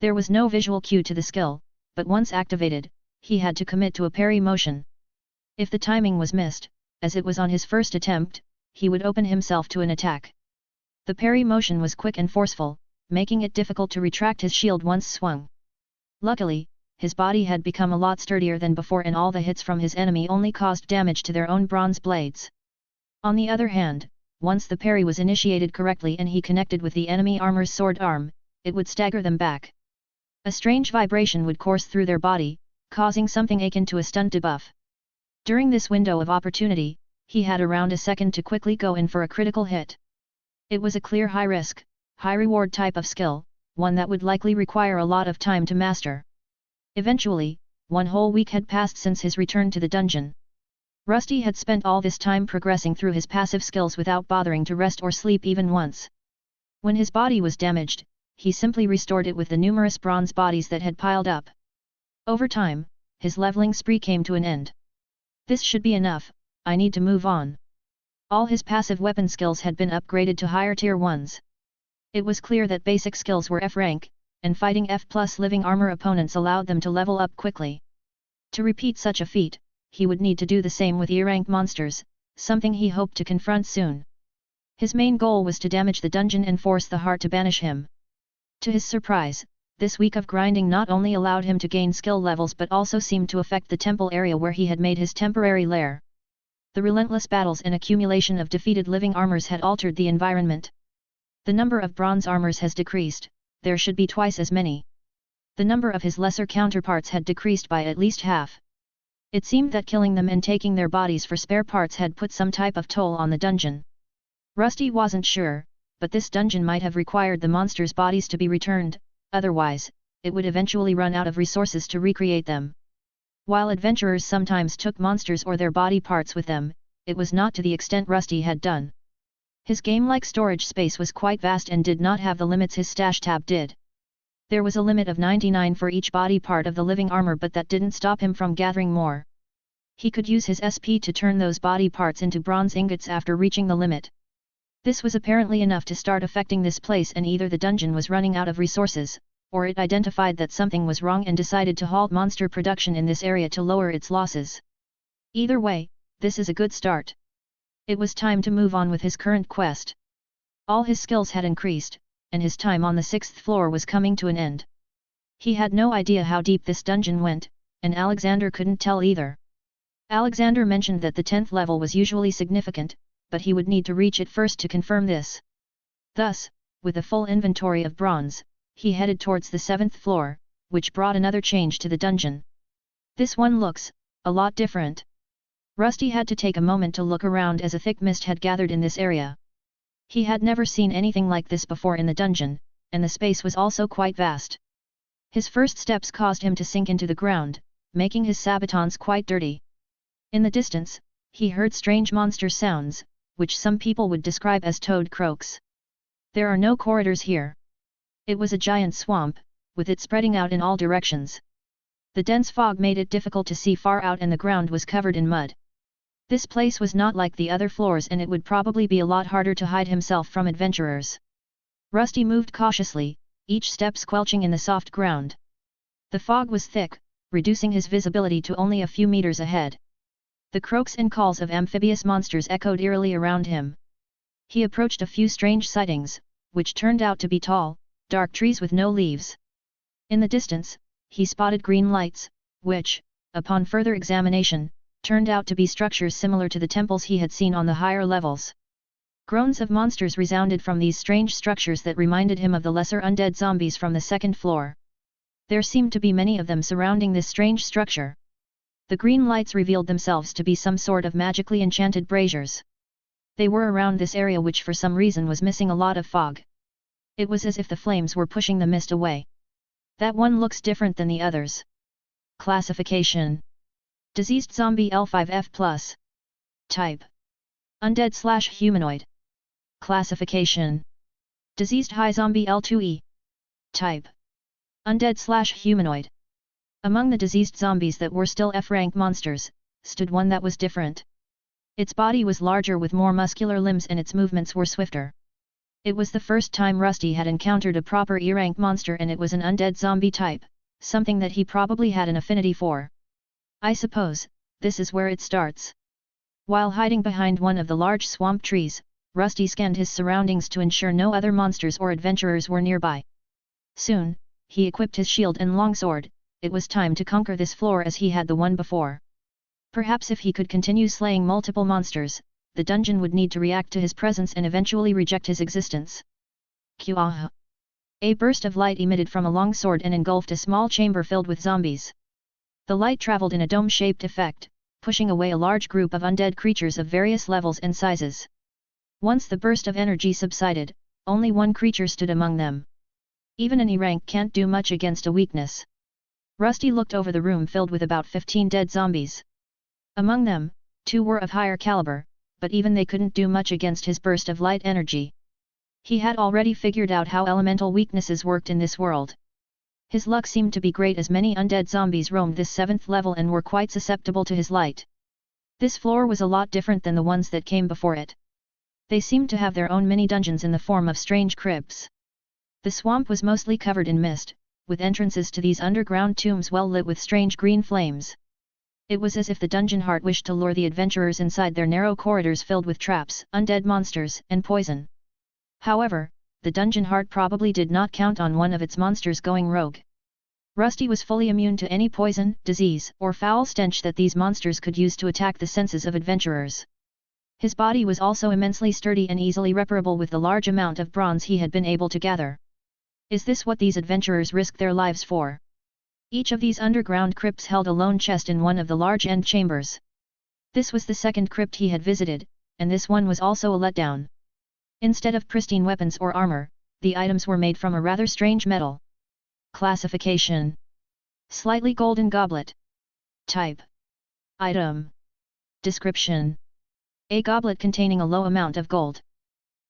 There was no visual cue to the skill, but once activated, he had to commit to a parry motion. If the timing was missed, as it was on his first attempt, he would open himself to an attack. The parry motion was quick and forceful, making it difficult to retract his shield once swung. Luckily, his body had become a lot sturdier than before and all the hits from his enemy only caused damage to their own bronze blades. On the other hand, once the parry was initiated correctly and he connected with the enemy armor's sword arm, it would stagger them back. A strange vibration would course through their body, causing something akin to a stun debuff. During this window of opportunity, he had around a second to quickly go in for a critical hit. It was a clear high-risk, high-reward type of skill, one that would likely require a lot of time to master. Eventually, 1 whole week had passed since his return to the dungeon. Rusty had spent all this time progressing through his passive skills without bothering to rest or sleep even once. When his body was damaged, he simply restored it with the numerous bronze bodies that had piled up. Over time, his leveling spree came to an end. This should be enough, I need to move on. All his passive weapon skills had been upgraded to higher tier ones. It was clear that basic skills were F rank, and fighting F+ living armor opponents allowed them to level up quickly. To repeat such a feat, he would need to do the same with E-rank monsters, something he hoped to confront soon. His main goal was to damage the dungeon and force the heart to banish him. To his surprise, this week of grinding not only allowed him to gain skill levels but also seemed to affect the temple area where he had made his temporary lair. The relentless battles and accumulation of defeated living armors had altered the environment. The number of bronze armors has decreased, there should be twice as many. The number of his lesser counterparts had decreased by at least half. It seemed that killing them and taking their bodies for spare parts had put some type of toll on the dungeon. Rusty wasn't sure, but this dungeon might have required the monsters' bodies to be returned, otherwise, it would eventually run out of resources to recreate them. While adventurers sometimes took monsters or their body parts with them, it was not to the extent Rusty had done. His game-like storage space was quite vast and did not have the limits his stash tab did. There was a limit of 99 for each body part of the living armor, but that didn't stop him from gathering more. He could use his SP to turn those body parts into bronze ingots after reaching the limit. This was apparently enough to start affecting this place, and either the dungeon was running out of resources, or it identified that something was wrong and decided to halt monster production in this area to lower its losses. Either way, this is a good start. It was time to move on with his current quest. All his skills had increased, and his time on the 6th floor was coming to an end. He had no idea how deep this dungeon went, and Alexander couldn't tell either. Alexander mentioned that the 10th level was usually significant, but he would need to reach it first to confirm this. Thus, with a full inventory of bronze, he headed towards the 7th floor, which brought another change to the dungeon. This one looks a lot different. Rusty had to take a moment to look around as a thick mist had gathered in this area. He had never seen anything like this before in the dungeon, and the space was also quite vast. His first steps caused him to sink into the ground, making his sabatons quite dirty. In the distance, he heard strange monster sounds, which some people would describe as toad croaks. There are no corridors here. It was a giant swamp, with it spreading out in all directions. The dense fog made it difficult to see far out and the ground was covered in mud. This place was not like the other floors and it would probably be a lot harder to hide himself from adventurers. Rusty moved cautiously, each step squelching in the soft ground. The fog was thick, reducing his visibility to only a few meters ahead. The croaks and calls of amphibious monsters echoed eerily around him. He approached a few strange sightings, which turned out to be tall, dark trees with no leaves. In the distance, he spotted green lights, which, upon further examination, turned out to be structures similar to the temples he had seen on the higher levels. Groans of monsters resounded from these strange structures that reminded him of the lesser undead zombies from the second floor. There seemed to be many of them surrounding this strange structure. The green lights revealed themselves to be some sort of magically enchanted braziers. They were around this area which for some reason was missing a lot of fog. It was as if the flames were pushing the mist away. That one looks different than the others. Classification: Diseased Zombie L5F+. Type: Undead/Humanoid. Classification: Diseased High Zombie L2E. Type: Undead/Humanoid. Among the diseased zombies that were still F-rank monsters, stood one that was different. Its body was larger with more muscular limbs and its movements were swifter. It was the first time Rusty had encountered a proper E-rank monster, and it was an undead zombie type, something that he probably had an affinity for. I suppose, this is where it starts. While hiding behind one of the large swamp trees, Rusty scanned his surroundings to ensure no other monsters or adventurers were nearby. Soon, he equipped his shield and longsword. It was time to conquer this floor as he had the one before. Perhaps if he could continue slaying multiple monsters, the dungeon would need to react to his presence and eventually reject his existence. Q-ah! A burst of light emitted from a longsword and engulfed a small chamber filled with zombies. The light traveled in a dome-shaped effect, pushing away a large group of undead creatures of various levels and sizes. Once the burst of energy subsided, only one creature stood among them. Even an E-rank can't do much against a weakness. Rusty looked over the room filled with about 15 dead zombies. Among them, 2 were of higher caliber, but even they couldn't do much against his burst of light energy. He had already figured out how elemental weaknesses worked in this world. His luck seemed to be great as many undead zombies roamed this 7th level and were quite susceptible to his light. This floor was a lot different than the ones that came before it. They seemed to have their own mini-dungeons in the form of strange crypts. The swamp was mostly covered in mist, with entrances to these underground tombs well lit with strange green flames. It was as if the dungeon heart wished to lure the adventurers inside their narrow corridors filled with traps, undead monsters, and poison. However, the dungeon heart probably did not count on one of its monsters going rogue. Rusty was fully immune to any poison, disease, or foul stench that these monsters could use to attack the senses of adventurers. His body was also immensely sturdy and easily reparable with the large amount of bronze he had been able to gather. Is this what these adventurers risked their lives for? Each of these underground crypts held a lone chest in one of the large end chambers. This was the second crypt he had visited, and this one was also a letdown. Instead of pristine weapons or armor, the items were made from a rather strange metal. Classification: Slightly golden goblet. Type: Item. Description: A goblet containing a low amount of gold.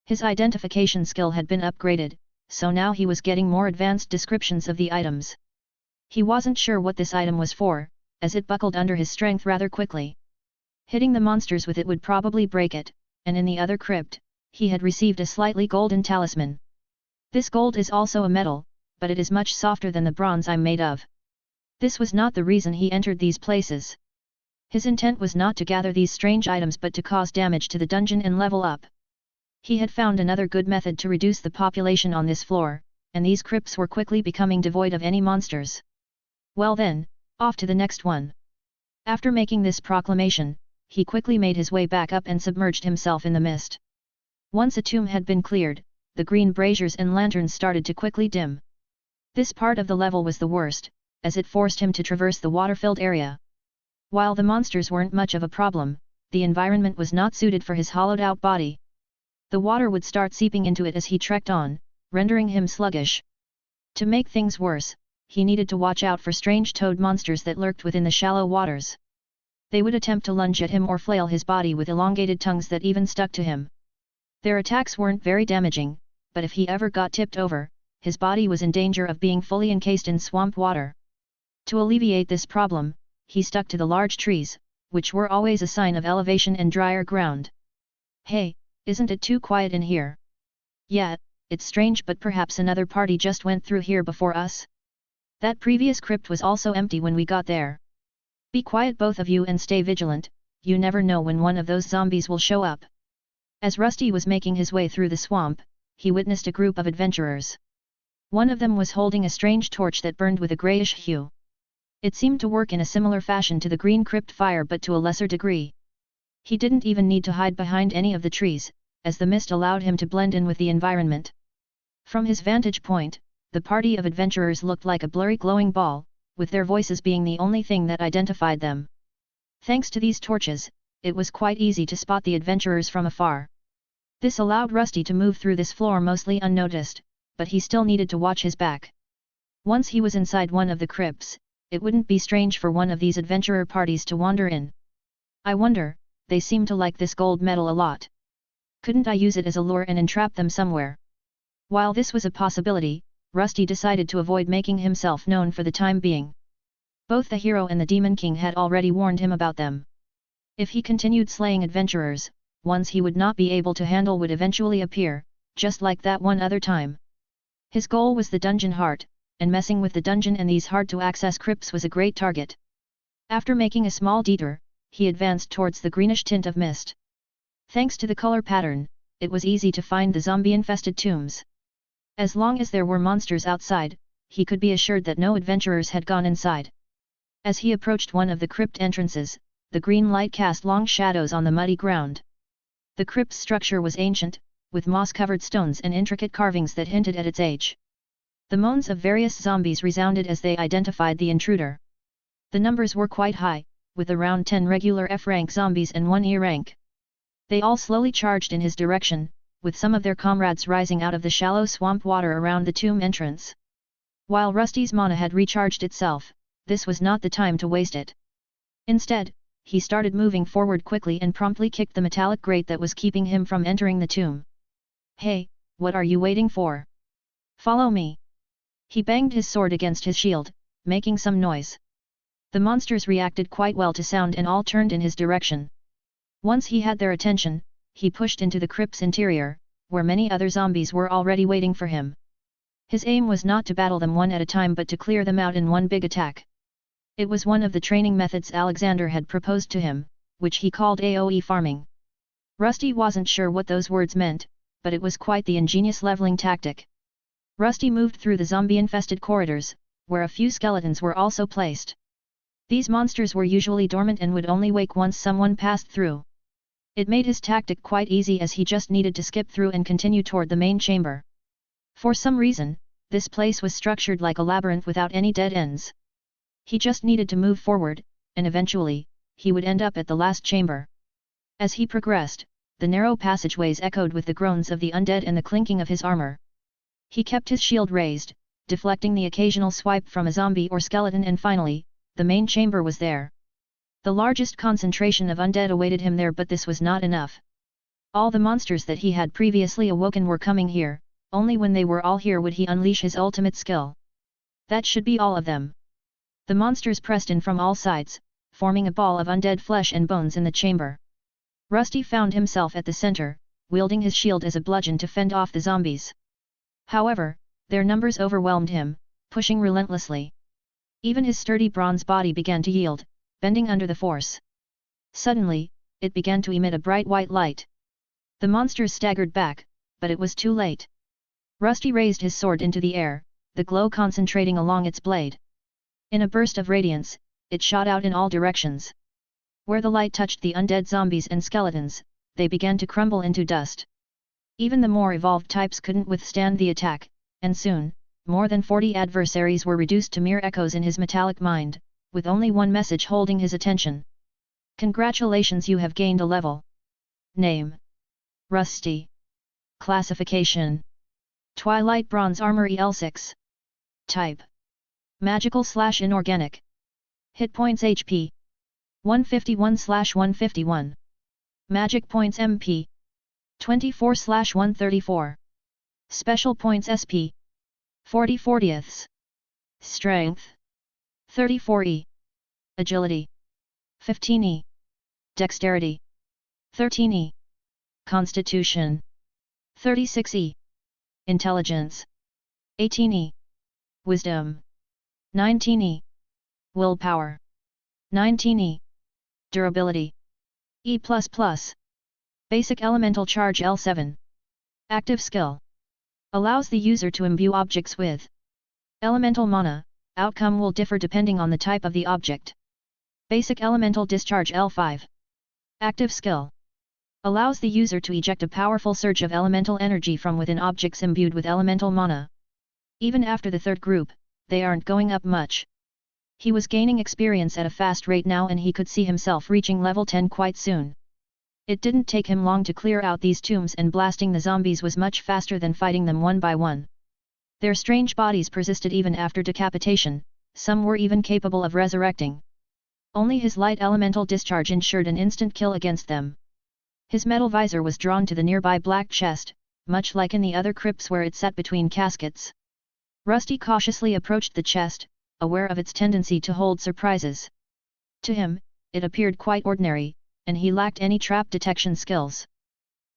His identification skill had been upgraded, so now he was getting more advanced descriptions of the items. He wasn't sure what this item was for, as it buckled under his strength rather quickly. Hitting the monsters with it would probably break it, and in the other crypt, he had received a slightly golden talisman. This gold is also a metal, but it is much softer than the bronze I'm made of. This was not the reason he entered these places. His intent was not to gather these strange items but to cause damage to the dungeon and level up. He had found another good method to reduce the population on this floor, and these crypts were quickly becoming devoid of any monsters. Well then, off to the next one. After making this proclamation, he quickly made his way back up and submerged himself in the mist. Once a tomb had been cleared, the green braziers and lanterns started to quickly dim. This part of the level was the worst, as it forced him to traverse the water-filled area. While the monsters weren't much of a problem, the environment was not suited for his hollowed-out body. The water would start seeping into it as he trekked on, rendering him sluggish. To make things worse, he needed to watch out for strange toad monsters that lurked within the shallow waters. They would attempt to lunge at him or flail his body with elongated tongues that even stuck to him. Their attacks weren't very damaging, but if he ever got tipped over, his body was in danger of being fully encased in swamp water. To alleviate this problem, he stuck to the large trees, which were always a sign of elevation and drier ground. Hey, isn't it too quiet in here? Yeah, it's strange, but perhaps another party just went through here before us? That previous crypt was also empty when we got there. Be quiet both of you and stay vigilant, you never know when one of those zombies will show up. As Rusty was making his way through the swamp, he witnessed a group of adventurers. One of them was holding a strange torch that burned with a greyish hue. It seemed to work in a similar fashion to the green crypt fire but to a lesser degree. He didn't even need to hide behind any of the trees, as the mist allowed him to blend in with the environment. From his vantage point, the party of adventurers looked like a blurry glowing ball, with their voices being the only thing that identified them. Thanks to these torches, it was quite easy to spot the adventurers from afar. This allowed Rusty to move through this floor mostly unnoticed, but he still needed to watch his back. Once he was inside one of the crypts, it wouldn't be strange for one of these adventurer parties to wander in. I wonder, they seem to like this gold medal a lot. Couldn't I use it as a lure and entrap them somewhere? While this was a possibility, Rusty decided to avoid making himself known for the time being. Both the hero and the Demon King had already warned him about them. If he continued slaying adventurers, ones he would not be able to handle would eventually appear, just like that one other time. His goal was the dungeon heart, and messing with the dungeon and these hard-to-access crypts was a great target. After making a small detour, he advanced towards the greenish tint of mist. Thanks to the color pattern, it was easy to find the zombie-infested tombs. As long as there were monsters outside, he could be assured that no adventurers had gone inside. As he approached one of the crypt entrances, the green light cast long shadows on the muddy ground. The crypt's structure was ancient, with moss-covered stones and intricate carvings that hinted at its age. The moans of various zombies resounded as they identified the intruder. The numbers were quite high, with around 10 regular F-rank zombies and 1 E-rank. They all slowly charged in his direction, with some of their comrades rising out of the shallow swamp water around the tomb entrance. While Rusty's mana had recharged itself, this was not the time to waste it. Instead, he started moving forward quickly and promptly kicked the metallic grate that was keeping him from entering the tomb. "Hey, what are you waiting for? Follow me!" He banged his sword against his shield, making some noise. The monsters reacted quite well to sound and all turned in his direction. Once he had their attention, he pushed into the crypt's interior, where many other zombies were already waiting for him. His aim was not to battle them one at a time but to clear them out in one big attack. It was one of the training methods Alexander had proposed to him, which he called AoE farming. Rusty wasn't sure what those words meant, but it was quite the ingenious leveling tactic. Rusty moved through the zombie-infested corridors, where a few skeletons were also placed. These monsters were usually dormant and would only wake once someone passed through. It made his tactic quite easy as he just needed to skip through and continue toward the main chamber. For some reason, this place was structured like a labyrinth without any dead ends. He just needed to move forward, and eventually, he would end up at the last chamber. As he progressed, the narrow passageways echoed with the groans of the undead and the clinking of his armor. He kept his shield raised, deflecting the occasional swipe from a zombie or skeleton, and finally, the main chamber was there. The largest concentration of undead awaited him there, but this was not enough. All the monsters that he had previously awoken were coming here, only when they were all here would he unleash his ultimate skill. That should be all of them. The monsters pressed in from all sides, forming a ball of undead flesh and bones in the chamber. Rusty found himself at the center, wielding his shield as a bludgeon to fend off the zombies. However, their numbers overwhelmed him, pushing relentlessly. Even his sturdy bronze body began to yield, bending under the force. Suddenly, it began to emit a bright white light. The monsters staggered back, but it was too late. Rusty raised his sword into the air, the glow concentrating along its blade. In a burst of radiance, it shot out in all directions. Where the light touched the undead zombies and skeletons, they began to crumble into dust. Even the more evolved types couldn't withstand the attack, and soon, more than 40 adversaries were reduced to mere echoes in his metallic mind, with only one message holding his attention. "Congratulations, you have gained a level. Name: Rusty. Classification: Twilight Bronze Armor EL6. Type: Magical/Inorganic. Hit points HP: 151/151. Magic points MP: 24/134. Special points SP: 40/40. Strength: 34E. Agility: 15E. Dexterity: 13E. Constitution: 36E. Intelligence: 18E. Wisdom: 19E. Willpower: 19E. Durability: E++. Basic Elemental Charge L7. Active Skill. Allows the user to imbue objects with elemental mana. Outcome will differ depending on the type of the object. Basic Elemental Discharge L5. Active Skill. Allows the user to eject a powerful surge of elemental energy from within objects imbued with elemental mana. Even after the third group, they aren't going up much. He was gaining experience at a fast rate now and he could see himself reaching level 10 quite soon. It didn't take him long to clear out these tombs, and blasting the zombies was much faster than fighting them one by one. Their strange bodies persisted even after decapitation, some were even capable of resurrecting. Only his light elemental discharge ensured an instant kill against them. His metal visor was drawn to the nearby black chest, much like in the other crypts where it sat between caskets. Rusty cautiously approached the chest, aware of its tendency to hold surprises. To him, it appeared quite ordinary, and he lacked any trap detection skills.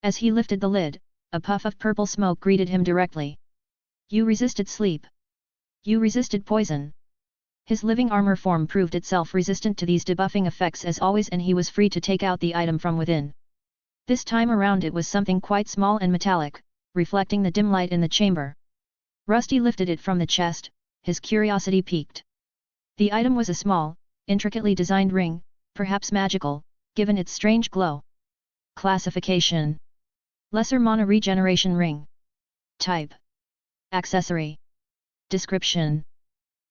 As he lifted the lid, a puff of purple smoke greeted him directly. You resisted sleep. You resisted poison. His living armor form proved itself resistant to these debuffing effects as always, and he was free to take out the item from within. This time around it was something quite small and metallic, reflecting the dim light in the chamber. Rusty lifted it from the chest, his curiosity piqued. The item was a small, intricately designed ring, perhaps magical, given its strange glow. Classification: Lesser Mana Regeneration Ring. Type: Accessory. Description: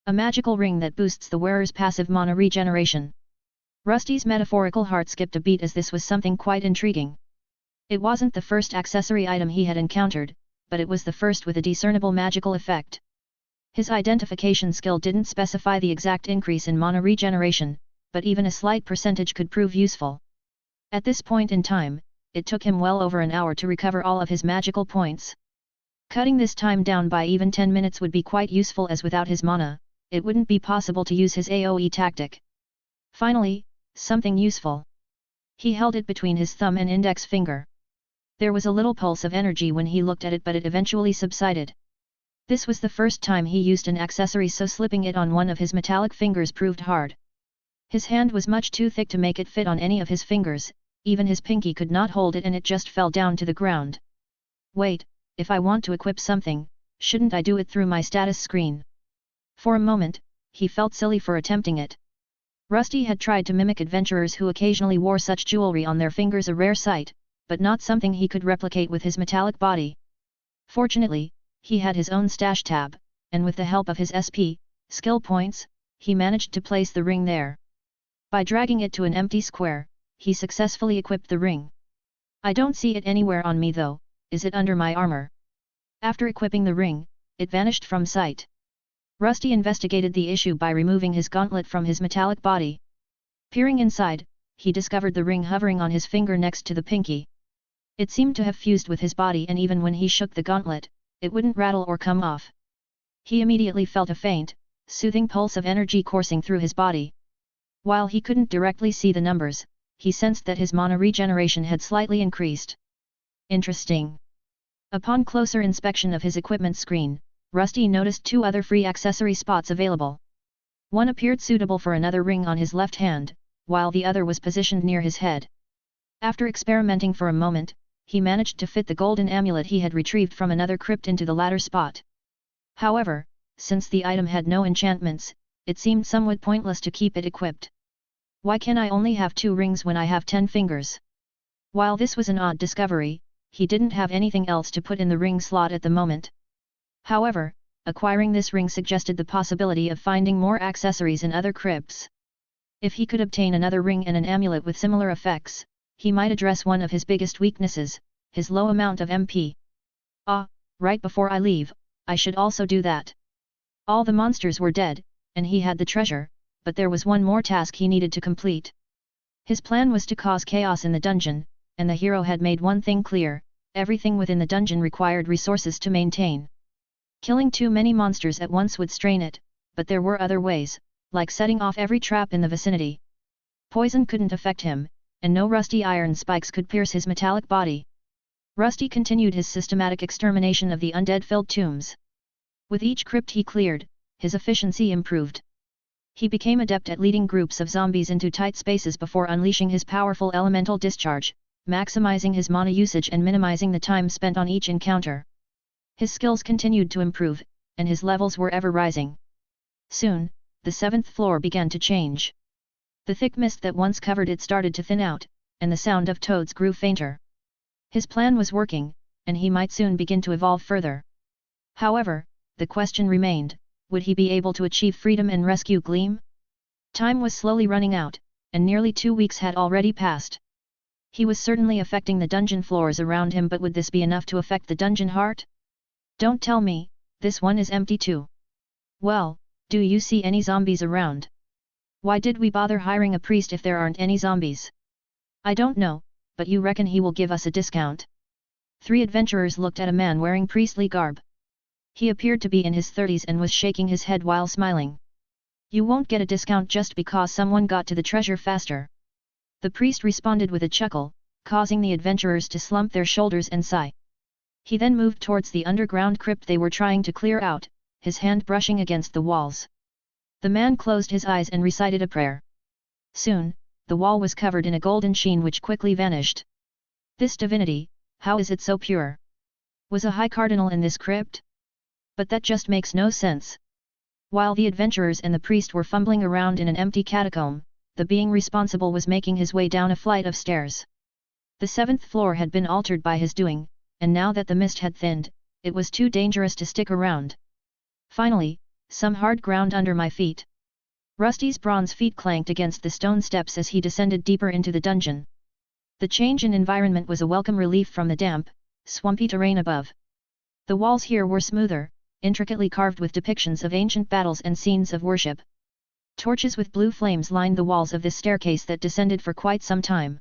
a magical ring that boosts the wearer's passive mana regeneration. Rusty's metaphorical heart skipped a beat as this was something quite intriguing. It wasn't the first accessory item he had encountered, but it was the first with a discernible magical effect. His identification skill didn't specify the exact increase in mana regeneration, but even a slight percentage could prove useful. At this point in time, it took him well over an hour to recover all of his magical points. Cutting this time down by even 10 minutes would be quite useful, as without his mana, it wouldn't be possible to use his AoE tactic. Finally, something useful. He held it between his thumb and index finger. There was a little pulse of energy when he looked at it, but it eventually subsided. This was the first time he used an accessory, so slipping it on one of his metallic fingers proved hard. His hand was much too thick to make it fit on any of his fingers, even his pinky could not hold it, and it just fell down to the ground. Wait, if I want to equip something, shouldn't I do it through my status screen? For a moment, he felt silly for attempting it. Rusty had tried to mimic adventurers who occasionally wore such jewelry on their fingers, a rare sight, but not something he could replicate with his metallic body. Fortunately, he had his own stash tab, and with the help of his SP, skill points, he managed to place the ring there. By dragging it to an empty square, he successfully equipped the ring. I don't see it anywhere on me though, is it under my armor? After equipping the ring, it vanished from sight. Rusty investigated the issue by removing his gauntlet from his metallic body. Peering inside, he discovered the ring hovering on his finger next to the pinky. It seemed to have fused with his body, and even when he shook the gauntlet, it wouldn't rattle or come off. He immediately felt a faint, soothing pulse of energy coursing through his body. While he couldn't directly see the numbers, he sensed that his mana regeneration had slightly increased. Interesting. Upon closer inspection of his equipment screen, Rusty noticed two other free accessory spots available. One appeared suitable for another ring on his left hand, while the other was positioned near his head. After experimenting for a moment, he managed to fit the golden amulet he had retrieved from another crypt into the latter spot. However, since the item had no enchantments, it seemed somewhat pointless to keep it equipped. Why can I only have 2 rings when I have 10 fingers? While this was an odd discovery, he didn't have anything else to put in the ring slot at the moment. However, acquiring this ring suggested the possibility of finding more accessories in other crypts. If he could obtain another ring and an amulet with similar effects, he might address one of his biggest weaknesses, his low amount of MP. Right before I leave, I should also do that. All the monsters were dead, and he had the treasure, but there was one more task he needed to complete. His plan was to cause chaos in the dungeon, and the hero had made one thing clear: everything within the dungeon required resources to maintain. Killing too many monsters at once would strain it, but there were other ways, like setting off every trap in the vicinity. Poison couldn't affect him, and no rusty iron spikes could pierce his metallic body. Rusty continued his systematic extermination of the undead-filled tombs. With each crypt he cleared, his efficiency improved. He became adept at leading groups of zombies into tight spaces before unleashing his powerful elemental discharge, maximizing his mana usage and minimizing the time spent on each encounter. His skills continued to improve, and his levels were ever rising. Soon, the 7th floor began to change. The thick mist that once covered it started to thin out, and the sound of toads grew fainter. His plan was working, and he might soon begin to evolve further. However, the question remained, would he be able to achieve freedom and rescue Gleam? Time was slowly running out, and nearly 2 weeks had already passed. He was certainly affecting the dungeon floors around him, but would this be enough to affect the dungeon heart? Don't tell me, this one is empty too. Well, do you see any zombies around? Why did we bother hiring a priest if there aren't any zombies? I don't know, but you reckon he will give us a discount? 3 adventurers looked at a man wearing priestly garb. He appeared to be in his 30s and was shaking his head while smiling. You won't get a discount just because someone got to the treasure faster. The priest responded with a chuckle, causing the adventurers to slump their shoulders and sigh. He then moved towards the underground crypt they were trying to clear out, his hand brushing against the walls. The man closed his eyes and recited a prayer. Soon, the wall was covered in a golden sheen which quickly vanished. This divinity, how is it so pure? Was a high cardinal in this crypt? But that just makes no sense. While the adventurers and the priest were fumbling around in an empty catacomb, the being responsible was making his way down a flight of stairs. The 7th floor had been altered by his doing, and now that the mist had thinned, it was too dangerous to stick around. Finally, some hard ground under my feet. Rusty's bronze feet clanked against the stone steps as he descended deeper into the dungeon. The change in environment was a welcome relief from the damp, swampy terrain above. The walls here were smoother, intricately carved with depictions of ancient battles and scenes of worship. Torches with blue flames lined the walls of this staircase that descended for quite some time.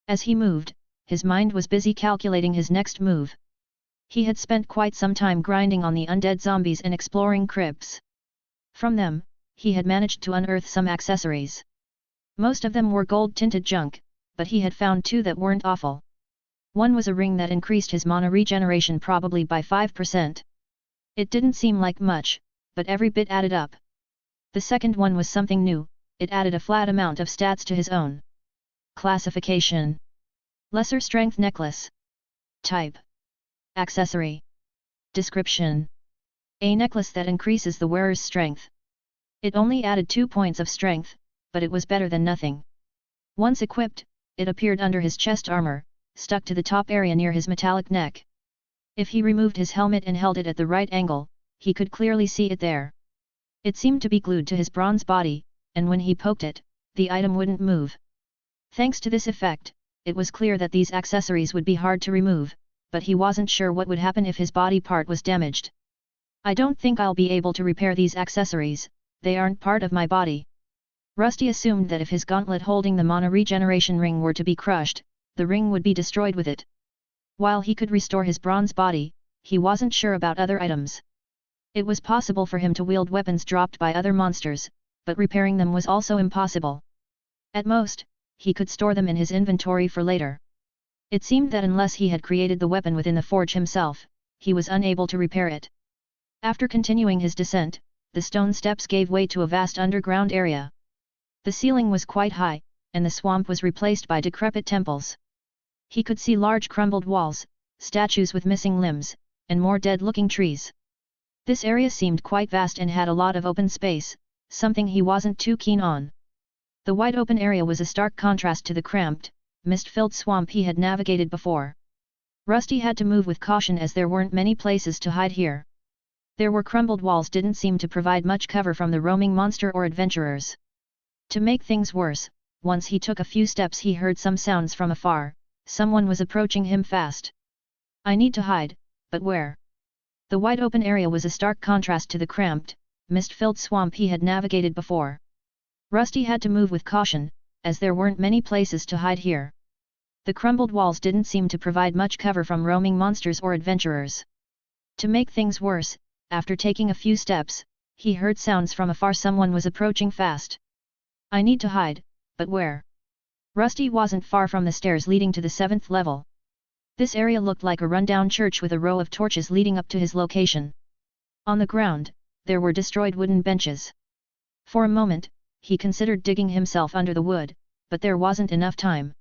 As he moved, his mind was busy calculating his next move. He had spent quite some time grinding on the undead zombies and exploring crypts. From them, he had managed to unearth some accessories. Most of them were gold-tinted junk, but he had found 2 that weren't awful. One was a ring that increased his mana regeneration probably by 5%. It didn't seem like much, but every bit added up. The second one was something new, it added a flat amount of stats to his own. Classification: Lesser Strength Necklace. Type: Accessory. Description: A necklace that increases the wearer's strength. It only added 2 points of strength, but it was better than nothing. Once equipped, it appeared under his chest armor, stuck to the top area near his metallic neck. If he removed his helmet and held it at the right angle, he could clearly see it there. It seemed to be glued to his bronze body, and when he poked it, the item wouldn't move. Thanks to this effect, it was clear that these accessories would be hard to remove, but he wasn't sure what would happen if his body part was damaged. I don't think I'll be able to repair these accessories, they aren't part of my body. Rusty assumed that if his gauntlet holding the mana regeneration ring were to be crushed, the ring would be destroyed with it. While he could restore his bronze body, he wasn't sure about other items. It was possible for him to wield weapons dropped by other monsters, but repairing them was also impossible. At most, he could store them in his inventory for later. It seemed that unless he had created the weapon within the forge himself, he was unable to repair it. After continuing his descent, the stone steps gave way to a vast underground area. The ceiling was quite high, and the swamp was replaced by decrepit temples. He could see large crumbled walls, statues with missing limbs, and more dead-looking trees. This area seemed quite vast and had a lot of open space, something he wasn't too keen on. The wide open area was a stark contrast to the cramped, mist-filled swamp he had navigated before. Rusty had to move with caution as there weren't many places to hide here. There were crumbled walls didn't seem to provide much cover from the roaming monster or adventurers. To make things worse, once he took a few steps he heard some sounds from afar. Someone was approaching him fast. I need to hide, but where? The wide open area was a stark contrast to the cramped, mist-filled swamp he had navigated before. Rusty had to move with caution, as there weren't many places to hide here. The crumbled walls didn't seem to provide much cover from roaming monsters or adventurers. To make things worse, after taking a few steps, he heard sounds from afar. Someone was approaching fast. I need to hide, but where? Rusty wasn't far from the stairs leading to the 7th level. This area looked like a rundown church with a row of torches leading up to his location. On the ground, there were destroyed wooden benches. For a moment, he considered digging himself under the wood, but there wasn't enough time.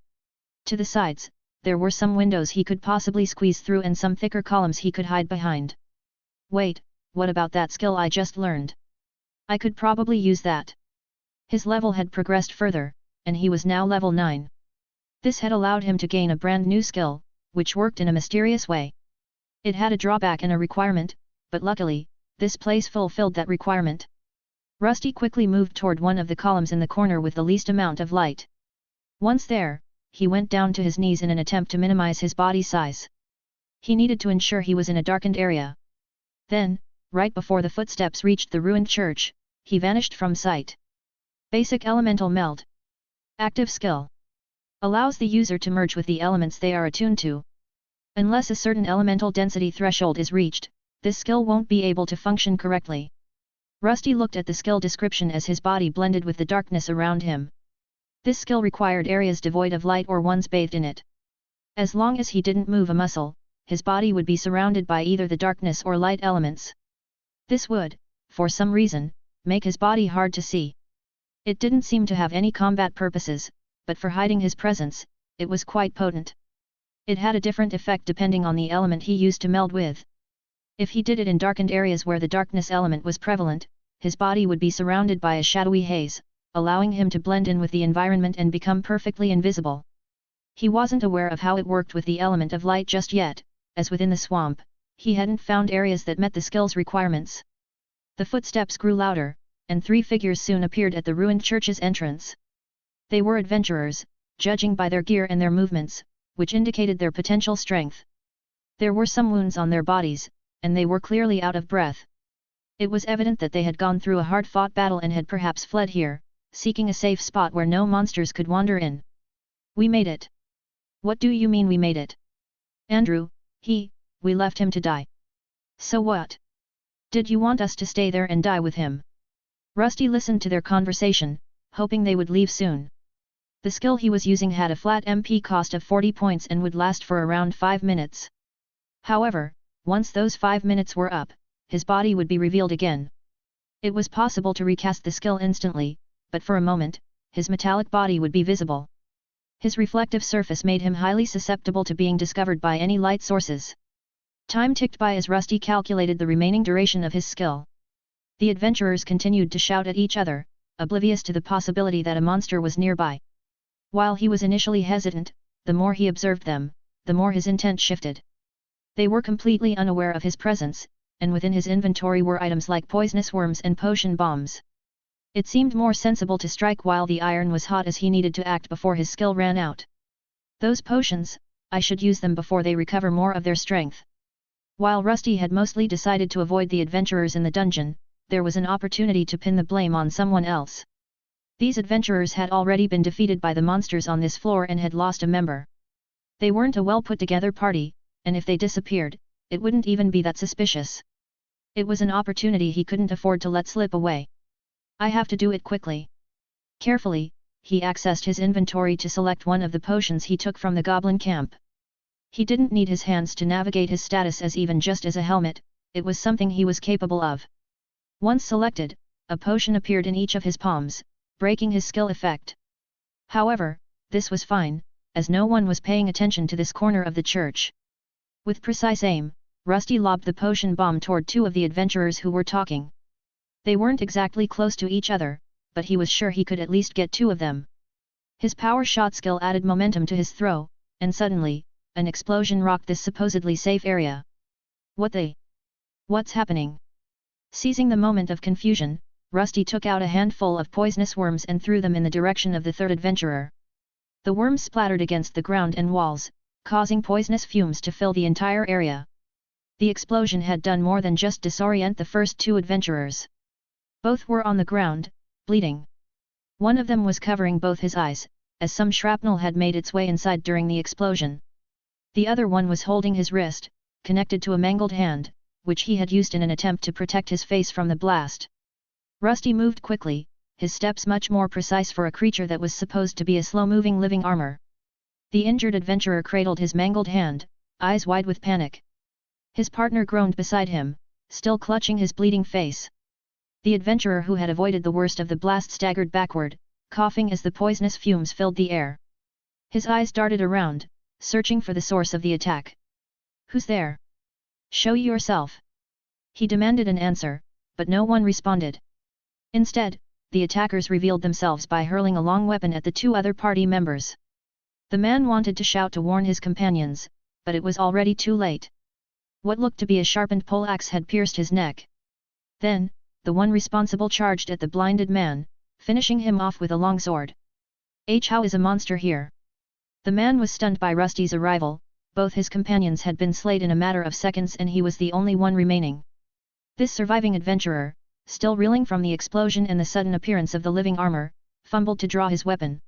To the sides, there were some windows he could possibly squeeze through and some thicker columns he could hide behind. Wait, what about that skill I just learned? I could probably use that. His level had progressed further, and he was now level 9. This had allowed him to gain a brand new skill, which worked in a mysterious way. It had a drawback and a requirement, but luckily, this place fulfilled that requirement. Rusty quickly moved toward one of the columns in the corner with the least amount of light. Once there, he went down to his knees in an attempt to minimize his body size. He needed to ensure he was in a darkened area. Then, right before the footsteps reached the ruined church, he vanished from sight. Basic Elemental Meld. Active skill. Allows the user to merge with the elements they are attuned to. Unless a certain elemental density threshold is reached, this skill won't be able to function correctly. Rusty looked at the skill description as his body blended with the darkness around him. This skill required areas devoid of light or ones bathed in it. As long as he didn't move a muscle, his body would be surrounded by either the darkness or light elements. This would, for some reason, make his body hard to see. It didn't seem to have any combat purposes, but for hiding his presence, it was quite potent. It had a different effect depending on the element he used to meld with. If he did it in darkened areas where the darkness element was prevalent, his body would be surrounded by a shadowy haze, allowing him to blend in with the environment and become perfectly invisible. He wasn't aware of how it worked with the element of light just yet, as within the swamp, he hadn't found areas that met the skill's requirements. The footsteps grew louder, and 3 figures soon appeared at the ruined church's entrance. They were adventurers, judging by their gear and their movements, which indicated their potential strength. There were some wounds on their bodies, and they were clearly out of breath. It was evident that they had gone through a hard-fought battle and had perhaps fled here, seeking a safe spot where no monsters could wander in. We made it. What do you mean we made it? Andrew, we left him to die. So what? Did you want us to stay there and die with him? Rusty listened to their conversation, hoping they would leave soon. The skill he was using had a flat MP cost of 40 points and would last for around 5 minutes. However, once those 5 minutes were up, his body would be revealed again. It was possible to recast the skill instantly, but for a moment, his metallic body would be visible. His reflective surface made him highly susceptible to being discovered by any light sources. Time ticked by as Rusty calculated the remaining duration of his skill. The adventurers continued to shout at each other, oblivious to the possibility that a monster was nearby. While he was initially hesitant, the more he observed them, the more his intent shifted. They were completely unaware of his presence, and within his inventory were items like poisonous worms and potion bombs. It seemed more sensible to strike while the iron was hot, as he needed to act before his skill ran out. Those potions, I should use them before they recover more of their strength. While Rusty had mostly decided to avoid the adventurers in the dungeon, there was an opportunity to pin the blame on someone else. These adventurers had already been defeated by the monsters on this floor and had lost a member. They weren't a well-put-together party, and if they disappeared, it wouldn't even be that suspicious. It was an opportunity he couldn't afford to let slip away. I have to do it quickly. Carefully, he accessed his inventory to select one of the potions he took from the goblin camp. He didn't need his hands to navigate his status as even just as a helmet, it was something he was capable of. Once selected, a potion appeared in each of his palms, breaking his skill effect. However, this was fine, as no one was paying attention to this corner of the church. With precise aim, Rusty lobbed the potion bomb toward 2 of the adventurers who were talking. They weren't exactly close to each other, but he was sure he could at least get 2 of them. His power shot skill added momentum to his throw, and suddenly, an explosion rocked this supposedly safe area. What's happening? Seizing the moment of confusion, Rusty took out a handful of poisonous worms and threw them in the direction of the third adventurer. The worms splattered against the ground and walls, causing poisonous fumes to fill the entire area. The explosion had done more than just disorient the first 2 adventurers. Both were on the ground, bleeding. One of them was covering both his eyes, as some shrapnel had made its way inside during the explosion. The other one was holding his wrist, connected to a mangled hand, which he had used in an attempt to protect his face from the blast. Rusty moved quickly, his steps much more precise for a creature that was supposed to be a slow-moving living armor. The injured adventurer cradled his mangled hand, eyes wide with panic. His partner groaned beside him, still clutching his bleeding face. The adventurer who had avoided the worst of the blast staggered backward, coughing as the poisonous fumes filled the air. His eyes darted around, searching for the source of the attack. "Who's there? Show yourself!" He demanded an answer, but no one responded. Instead, the attackers revealed themselves by hurling a long weapon at the two other party members. The man wanted to shout to warn his companions, but it was already too late. What looked to be a sharpened poleaxe had pierced his neck. Then, the one responsible charged at the blinded man, finishing him off with a long sword. How is a monster here? The man was stunned by Rusty's arrival. Both his companions had been slayed in a matter of seconds and he was the only one remaining. This surviving adventurer, still reeling from the explosion and the sudden appearance of the living armor, fumbled to draw his weapon.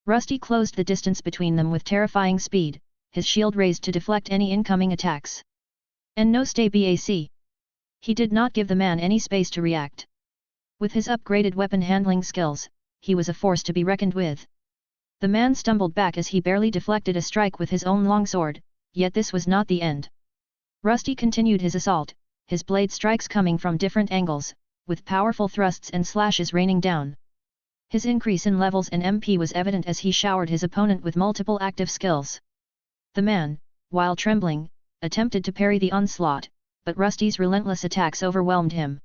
Rusty closed the distance between them with terrifying speed, his shield raised to deflect any incoming attacks. And no stay back. He did not give the man any space to react. With his upgraded weapon handling skills, he was a force to be reckoned with. The man stumbled back as he barely deflected a strike with his own longsword, yet this was not the end. Rusty continued his assault, his blade strikes coming from different angles, with powerful thrusts and slashes raining down. His increase in levels and MP was evident as he showered his opponent with multiple active skills. The man, while trembling, attempted to parry the onslaught, but Rusty's relentless attacks overwhelmed him.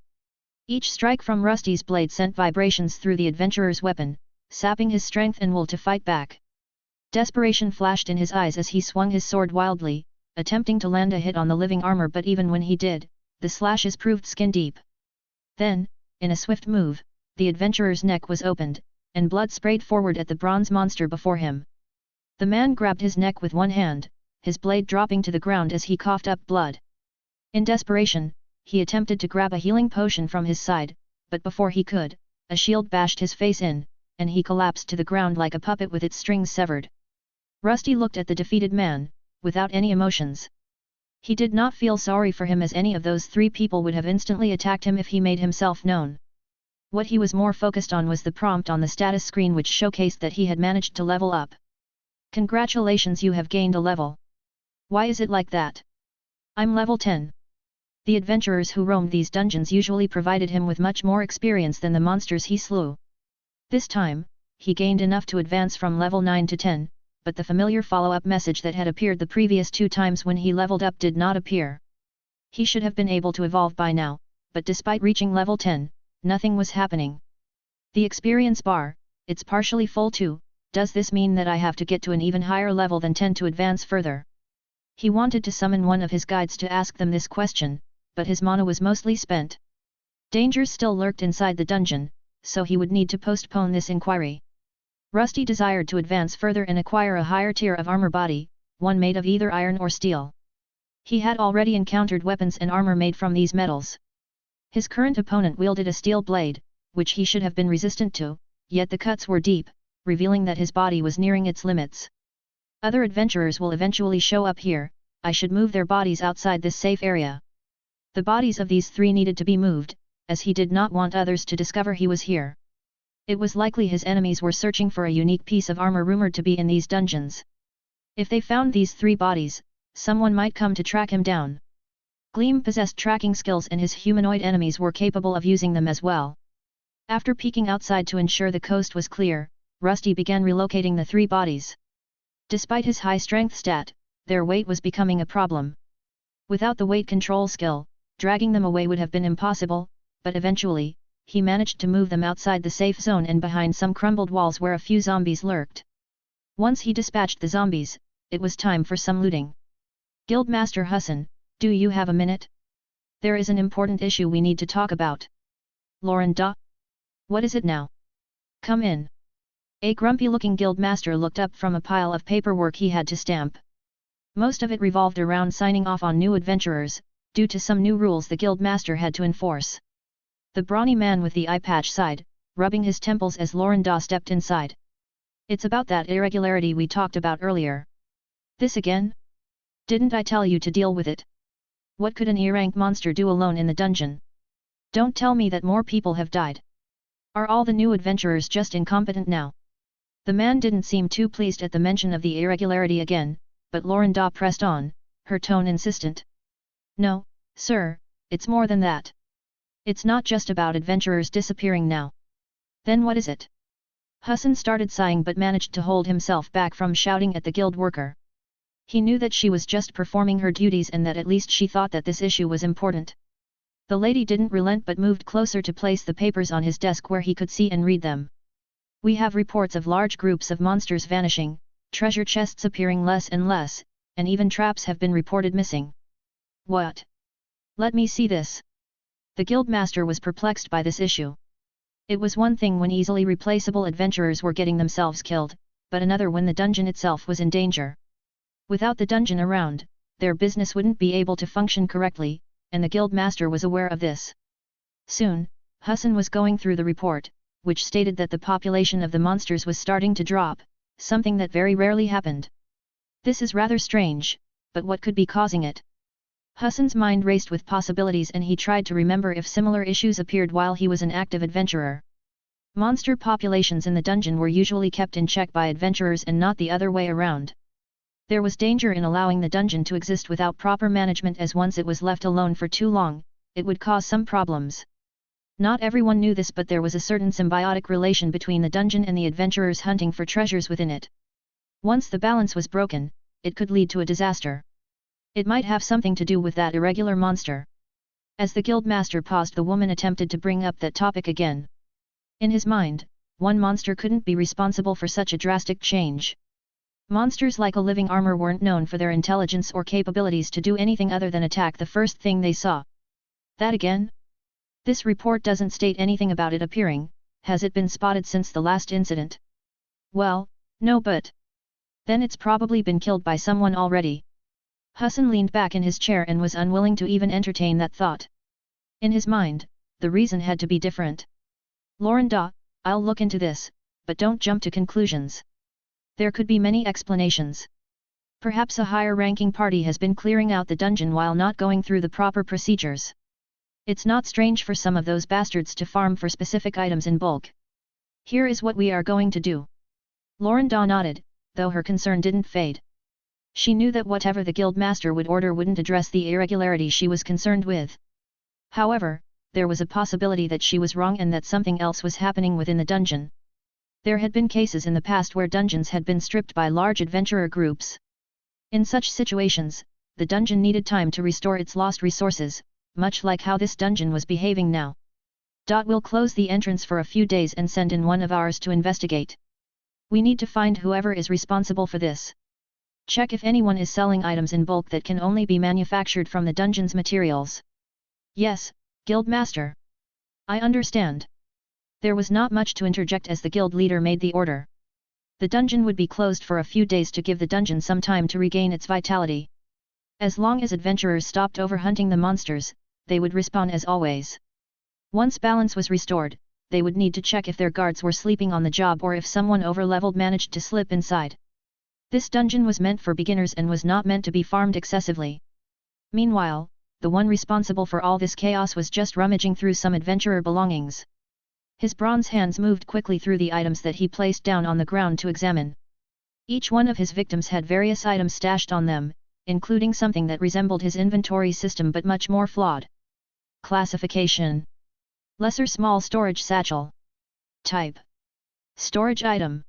Each strike from Rusty's blade sent vibrations through the adventurer's weapon, sapping his strength and will to fight back. Desperation flashed in his eyes as he swung his sword wildly, attempting to land a hit on the living armor, but even when he did, the slashes proved skin-deep. Then, in a swift move, the adventurer's neck was opened, and blood sprayed forward at the bronze monster before him. The man grabbed his neck with one hand, his blade dropping to the ground as he coughed up blood. In desperation, he attempted to grab a healing potion from his side, but before he could, a shield bashed his face in, and he collapsed to the ground like a puppet with its strings severed. Rusty looked at the defeated man, without any emotions. He did not feel sorry for him as any of those three people would have instantly attacked him if he made himself known. What he was more focused on was the prompt on the status screen which showcased that he had managed to level up. "Congratulations, you have gained a level. Why is it like that?" "I'm level 10. The adventurers who roamed these dungeons usually provided him with much more experience than the monsters he slew. This time, he gained enough to advance from level 9 to 10, but the familiar follow-up message that had appeared the previous 2 times when he leveled up did not appear. He should have been able to evolve by now, but despite reaching level 10, nothing was happening. The experience bar, it's partially full too. Does this mean that I have to get to an even higher level than 10 to advance further? He wanted to summon one of his guides to ask them this question, but his mana was mostly spent. Dangers still lurked inside the dungeon, so he would need to postpone this inquiry. Rusty desired to advance further and acquire a higher tier of armor body, one made of either iron or steel. He had already encountered weapons and armor made from these metals. His current opponent wielded a steel blade, which he should have been resistant to, yet the cuts were deep, revealing that his body was nearing its limits. Other adventurers will eventually show up here, I should move their bodies outside this safe area. The bodies of these 3 needed to be moved, as he did not want others to discover he was here. It was likely his enemies were searching for a unique piece of armor rumored to be in these dungeons. If they found these 3 bodies, someone might come to track him down. Gleam possessed tracking skills and his humanoid enemies were capable of using them as well. After peeking outside to ensure the coast was clear, Rusty began relocating the 3 bodies. Despite his high strength stat, their weight was becoming a problem. Without the weight control skill, dragging them away would have been impossible, but eventually, he managed to move them outside the safe zone and behind some crumbled walls where a few zombies lurked. Once he dispatched the zombies, it was time for some looting. "Guildmaster Hassan, do you have a minute? There is an important issue we need to talk about." "Lauren Da? What is it now? Come in." A grumpy-looking guildmaster looked up from a pile of paperwork he had to stamp. Most of it revolved around signing off on new adventurers, due to some new rules the guildmaster had to enforce. The brawny man with the eye patch sighed, rubbing his temples as Lauren Da stepped inside. "It's about that irregularity we talked about earlier." "This again? Didn't I tell you to deal with it? What could an E-rank monster do alone in the dungeon? Don't tell me that more people have died. Are all the new adventurers just incompetent now?" The man didn't seem too pleased at the mention of the irregularity again, but Lauren Da pressed on, her tone insistent. "No, sir, it's more than that. It's not just about adventurers disappearing now. Then what is it? Hassan started sighing but managed to hold himself back from shouting at the guild worker. He knew that she was just performing her duties and that at least she thought that this issue was important. The lady didn't relent but moved closer to place the papers on his desk where he could see and read them. We have reports of large groups of monsters vanishing, treasure chests appearing less and less, and even traps have been reported missing. What? Let me see this. The guildmaster was perplexed by this issue. It was one thing when easily replaceable adventurers were getting themselves killed, but another when the dungeon itself was in danger. Without the dungeon around, their business wouldn't be able to function correctly, and the guildmaster was aware of this. Soon, Hassan was going through the report, which stated that the population of the monsters was starting to drop, something that very rarely happened. This is rather strange, but what could be causing it? Hassan's mind raced with possibilities and he tried to remember if similar issues appeared while he was an active adventurer. Monster populations in the dungeon were usually kept in check by adventurers and not the other way around. There was danger in allowing the dungeon to exist without proper management, as once it was left alone for too long, it would cause some problems. Not everyone knew this, but there was a certain symbiotic relation between the dungeon and the adventurers hunting for treasures within it. Once the balance was broken, it could lead to a disaster. It might have something to do with that irregular monster. As the guildmaster paused, the woman attempted to bring up that topic again. In his mind, one monster couldn't be responsible for such a drastic change. Monsters like a living armor weren't known for their intelligence or capabilities to do anything other than attack the first thing they saw. That again? This report doesn't state anything about it appearing. Has it been spotted since the last incident? Well, no, but then it's probably been killed by someone already. Hassan leaned back in his chair and was unwilling to even entertain that thought. In his mind, the reason had to be different. Lorinda, I'll look into this, but don't jump to conclusions. There could be many explanations. Perhaps a higher-ranking party has been clearing out the dungeon while not going through the proper procedures. It's not strange for some of those bastards to farm for specific items in bulk. Here is what we are going to do. Lorinda nodded, though her concern didn't fade. She knew that whatever the guildmaster would order wouldn't address the irregularity she was concerned with. However, there was a possibility that she was wrong and that something else was happening within the dungeon. There had been cases in the past where dungeons had been stripped by large adventurer groups. In such situations, the dungeon needed time to restore its lost resources, much like how this dungeon was behaving now. We'll close the entrance for a few days and send in one of ours to investigate. We need to find whoever is responsible for this. Check if anyone is selling items in bulk that can only be manufactured from the dungeon's materials. Yes, Guildmaster. I understand. There was not much to interject as the guild leader made the order. The dungeon would be closed for a few days to give the dungeon some time to regain its vitality. As long as adventurers stopped overhunting the monsters, they would respawn as always. Once balance was restored, they would need to check if their guards were sleeping on the job or if someone overleveled managed to slip inside. This dungeon was meant for beginners and was not meant to be farmed excessively. Meanwhile, the one responsible for all this chaos was just rummaging through some adventurer belongings. His bronze hands moved quickly through the items that he placed down on the ground to examine. Each one of his victims had various items stashed on them, including something that resembled his inventory system but much more flawed. Classification: Lesser small storage satchel. Type: storage item.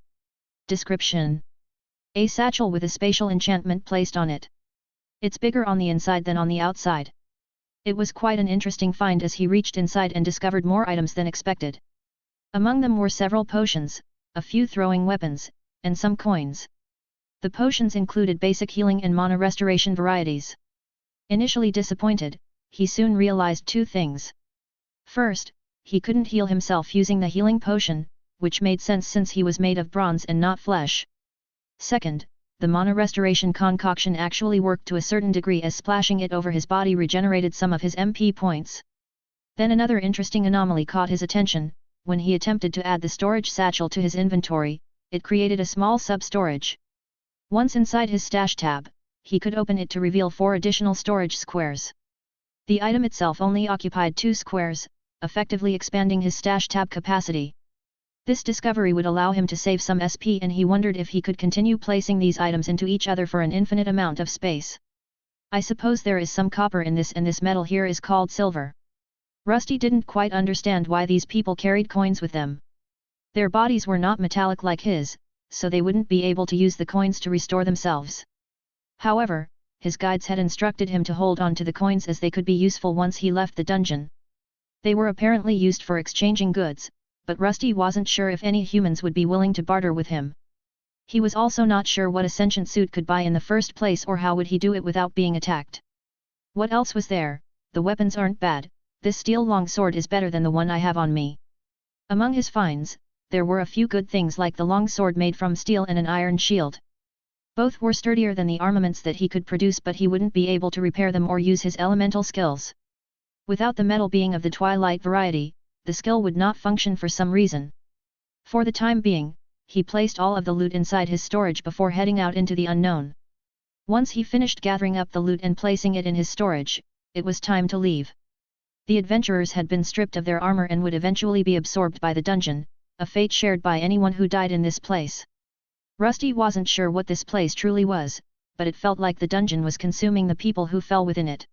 Description: a satchel with a spatial enchantment placed on it. It's bigger on the inside than on the outside. It was quite an interesting find as he reached inside and discovered more items than expected. Among them were several potions, a few throwing weapons, and some coins. The potions included basic healing and mana restoration varieties. Initially disappointed, he soon realized two things. First, he couldn't heal himself using the healing potion, which made sense since he was made of bronze and not flesh. Second, the mana restoration concoction actually worked to a certain degree as splashing it over his body regenerated some of his MP points. Then another interesting anomaly caught his attention. When he attempted to add the storage satchel to his inventory, it created a small sub-storage. Once inside his stash tab, he could open it to reveal 4 additional storage squares. The item itself only occupied 2 squares, effectively expanding his stash tab capacity. This discovery would allow him to save some SP, and he wondered if he could continue placing these items into each other for an infinite amount of space. I suppose there is some copper in this, and this metal here is called silver. Rusty didn't quite understand why these people carried coins with them. Their bodies were not metallic like his, so they wouldn't be able to use the coins to restore themselves. However, his guides had instructed him to hold on to the coins as they could be useful once he left the dungeon. They were apparently used for exchanging goods, but Rusty wasn't sure if any humans would be willing to barter with him. He was also not sure what a sentient suit could buy in the first place or how would he do it without being attacked. What else was there? The weapons aren't bad, this steel longsword is better than the one I have on me. Among his finds, there were a few good things like the longsword made from steel and an iron shield. Both were sturdier than the armaments that he could produce, but he wouldn't be able to repair them or use his elemental skills. Without the metal being of the twilight variety, the skill would not function for some reason. For the time being, he placed all of the loot inside his storage before heading out into the unknown. Once he finished gathering up the loot and placing it in his storage, it was time to leave. The adventurers had been stripped of their armor and would eventually be absorbed by the dungeon, a fate shared by anyone who died in this place. Rusty wasn't sure what this place truly was, but it felt like the dungeon was consuming the people who fell within it.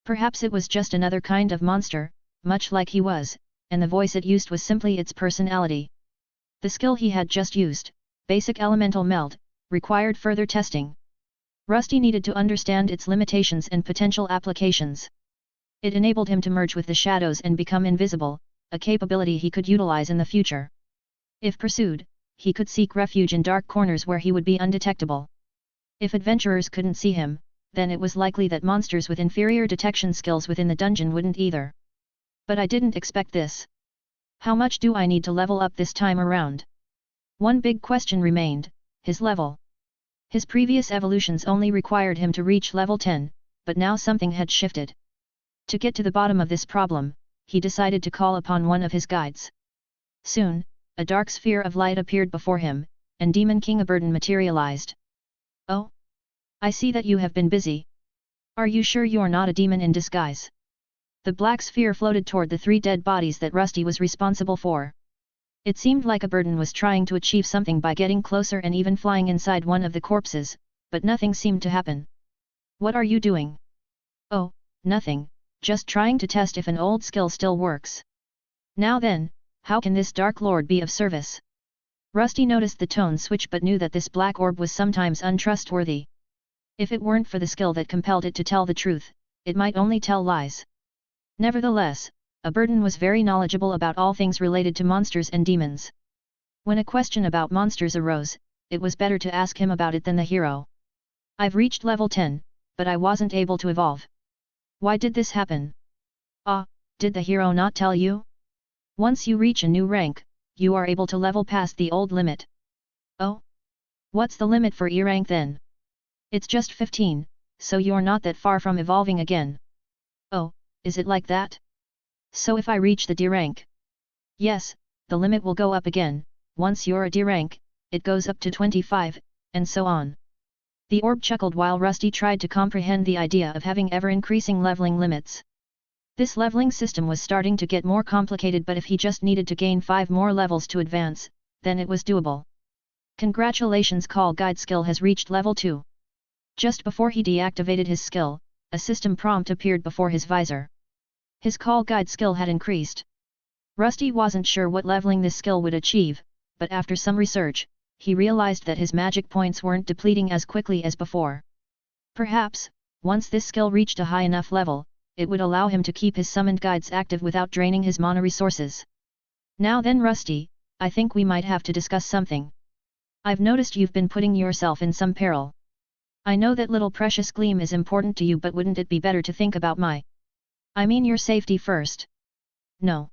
Perhaps it was just another kind of monster, much like he was, and the voice it used was simply its personality. The skill he had just used, Basic Elemental Meld, required further testing. Rusty needed to understand its limitations and potential applications. It enabled him to merge with the shadows and become invisible, a capability he could utilize in the future. If pursued, he could seek refuge in dark corners where he would be undetectable. If adventurers couldn't see him, then it was likely that monsters with inferior detection skills within the dungeon wouldn't either. But I didn't expect this. How much do I need to level up this time around? One big question remained, his level. His previous evolutions only required him to reach level 10, but now something had shifted. To get to the bottom of this problem, he decided to call upon one of his guides. Soon, a dark sphere of light appeared before him, and Demon King Aberdan materialized. Oh? I see that you have been busy. Are you sure you're not a demon in disguise? The black sphere floated toward the 3 dead bodies that Rusty was responsible for. It seemed like Aberdan was trying to achieve something by getting closer and even flying inside one of the corpses, but nothing seemed to happen. What are you doing? Oh, nothing, just trying to test if an old skill still works. Now then, how can this Dark Lord be of service? Rusty noticed the tone switch but knew that this black orb was sometimes untrustworthy. If it weren't for the skill that compelled it to tell the truth, it might only tell lies. Nevertheless, Aberdan was very knowledgeable about all things related to monsters and demons. When a question about monsters arose, it was better to ask him about it than the hero. I've reached level 10, but I wasn't able to evolve. Why did this happen? Ah, did the hero not tell you? Once you reach a new rank, you are able to level past the old limit. Oh? What's the limit for E rank then? It's just 15, so you're not that far from evolving again. Oh, is it like that? So if I reach the D rank? Yes, the limit will go up again, once you're a D rank, it goes up to 25, and so on. The orb chuckled while Rusty tried to comprehend the idea of having ever-increasing leveling limits. This leveling system was starting to get more complicated, but if he just needed to gain 5 more levels to advance, then it was doable. Congratulations, Call Guide skill has reached level 2. Just before he deactivated his skill, a system prompt appeared before his visor. His Call Guide skill had increased. Rusty wasn't sure what leveling this skill would achieve, but after some research, he realized that his magic points weren't depleting as quickly as before. Perhaps, once this skill reached a high enough level, it would allow him to keep his summoned guides active without draining his mana resources. Now then, Rusty, I think we might have to discuss something. I've noticed you've been putting yourself in some peril. I know that little precious gleam is important to you, but wouldn't it be better to think about I mean your safety first? No.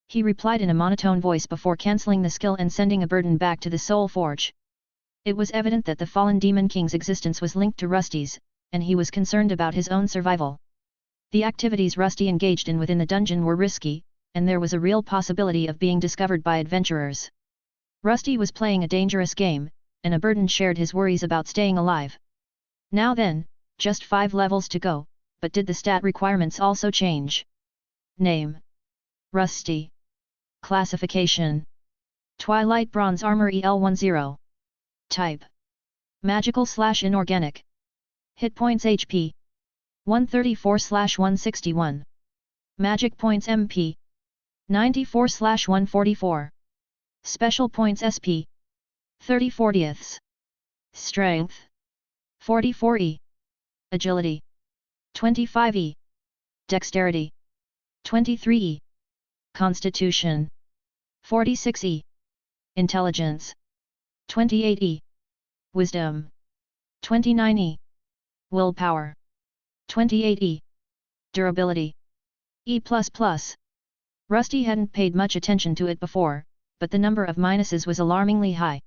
He replied in a monotone voice before cancelling the skill and sending Aberdan back to the Soul Forge. It was evident that the fallen Demon King's existence was linked to Rusty's, and he was concerned about his own survival. The activities Rusty engaged in within the dungeon were risky, and there was a real possibility of being discovered by adventurers. Rusty was playing a dangerous game, and Aberdan shared his worries about staying alive. Now then, just 5 levels to go, but did the stat requirements also change? Name: Rusty. Classification: Twilight Bronze Armor EL10. Type: Magical/Inorganic. Hit points HP: 134/161. Magic Points MP 94/144. Special Points SP 30/40. Strength 44E. Agility 25E. Dexterity 23E. Constitution 46E. Intelligence 28E. Wisdom 29E. Willpower 28E. Durability E++. Rusty hadn't paid much attention to it before, but the number of minuses was alarmingly high.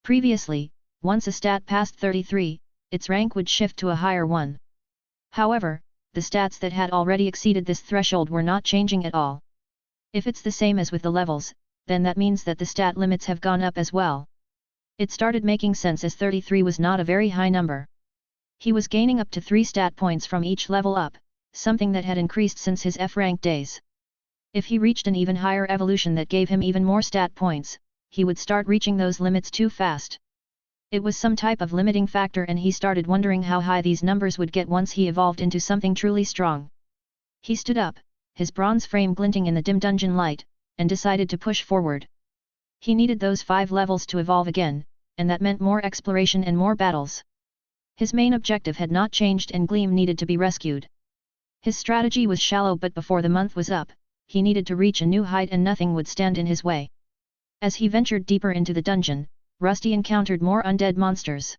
Previously, once a stat passed 33, its rank would shift to a higher one. However, the stats that had already exceeded this threshold were not changing at all. If it's the same as with the levels, then that means that the stat limits have gone up as well. It started making sense as 33 was not a very high number. He was gaining up to 3 stat points from each level up, something that had increased since his F-rank days. If he reached an even higher evolution that gave him even more stat points, he would start reaching those limits too fast. It was some type of limiting factor and he started wondering how high these numbers would get once he evolved into something truly strong. He stood up, his bronze frame glinting in the dim dungeon light, and decided to push forward. He needed those 5 levels to evolve again, and that meant more exploration and more battles. His main objective had not changed and Gleam needed to be rescued. His strategy was shallow, but before the month was up, he needed to reach a new height and nothing would stand in his way. As he ventured deeper into the dungeon, Rusty encountered more undead monsters.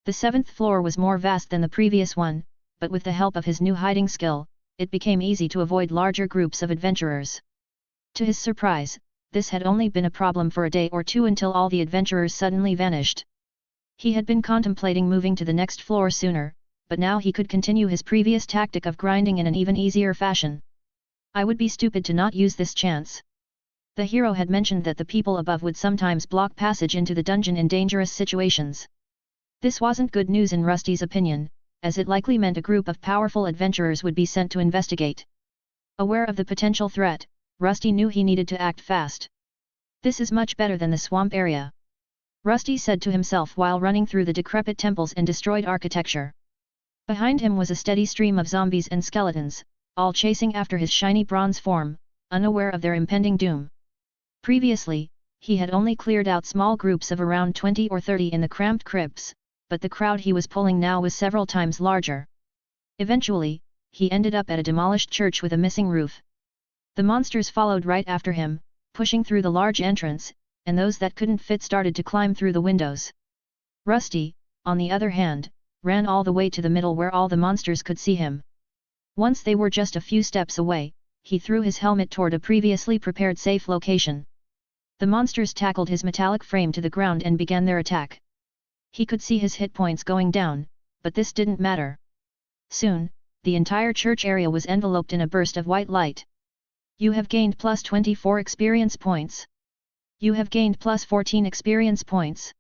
The 7th floor was more vast than the previous one, but with the help of his new hiding skill, it became easy to avoid larger groups of adventurers. To his surprise, this had only been a problem for a day or two until all the adventurers suddenly vanished. He had been contemplating moving to the next floor sooner, but now he could continue his previous tactic of grinding in an even easier fashion. I would be stupid to not use this chance. The hero had mentioned that the people above would sometimes block passage into the dungeon in dangerous situations. This wasn't good news in Rusty's opinion, as it likely meant a group of powerful adventurers would be sent to investigate. Aware of the potential threat, Rusty knew he needed to act fast. This is much better than the swamp area, Rusty said to himself while running through the decrepit temples and destroyed architecture. Behind him was a steady stream of zombies and skeletons, all chasing after his shiny bronze form, unaware of their impending doom. Previously, he had only cleared out small groups of around 20 or 30 in the cramped crypts, but the crowd he was pulling now was several times larger. Eventually, he ended up at a demolished church with a missing roof. The monsters followed right after him, pushing through the large entrance, and those that couldn't fit started to climb through the windows. Rusty, on the other hand, ran all the way to the middle where all the monsters could see him. Once they were just a few steps away, he threw his helmet toward a previously prepared safe location. The monsters tackled his metallic frame to the ground and began their attack. He could see his hit points going down, but this didn't matter. Soon, the entire church area was enveloped in a burst of white light. You have gained plus 24 experience points. You have gained plus 14 experience points.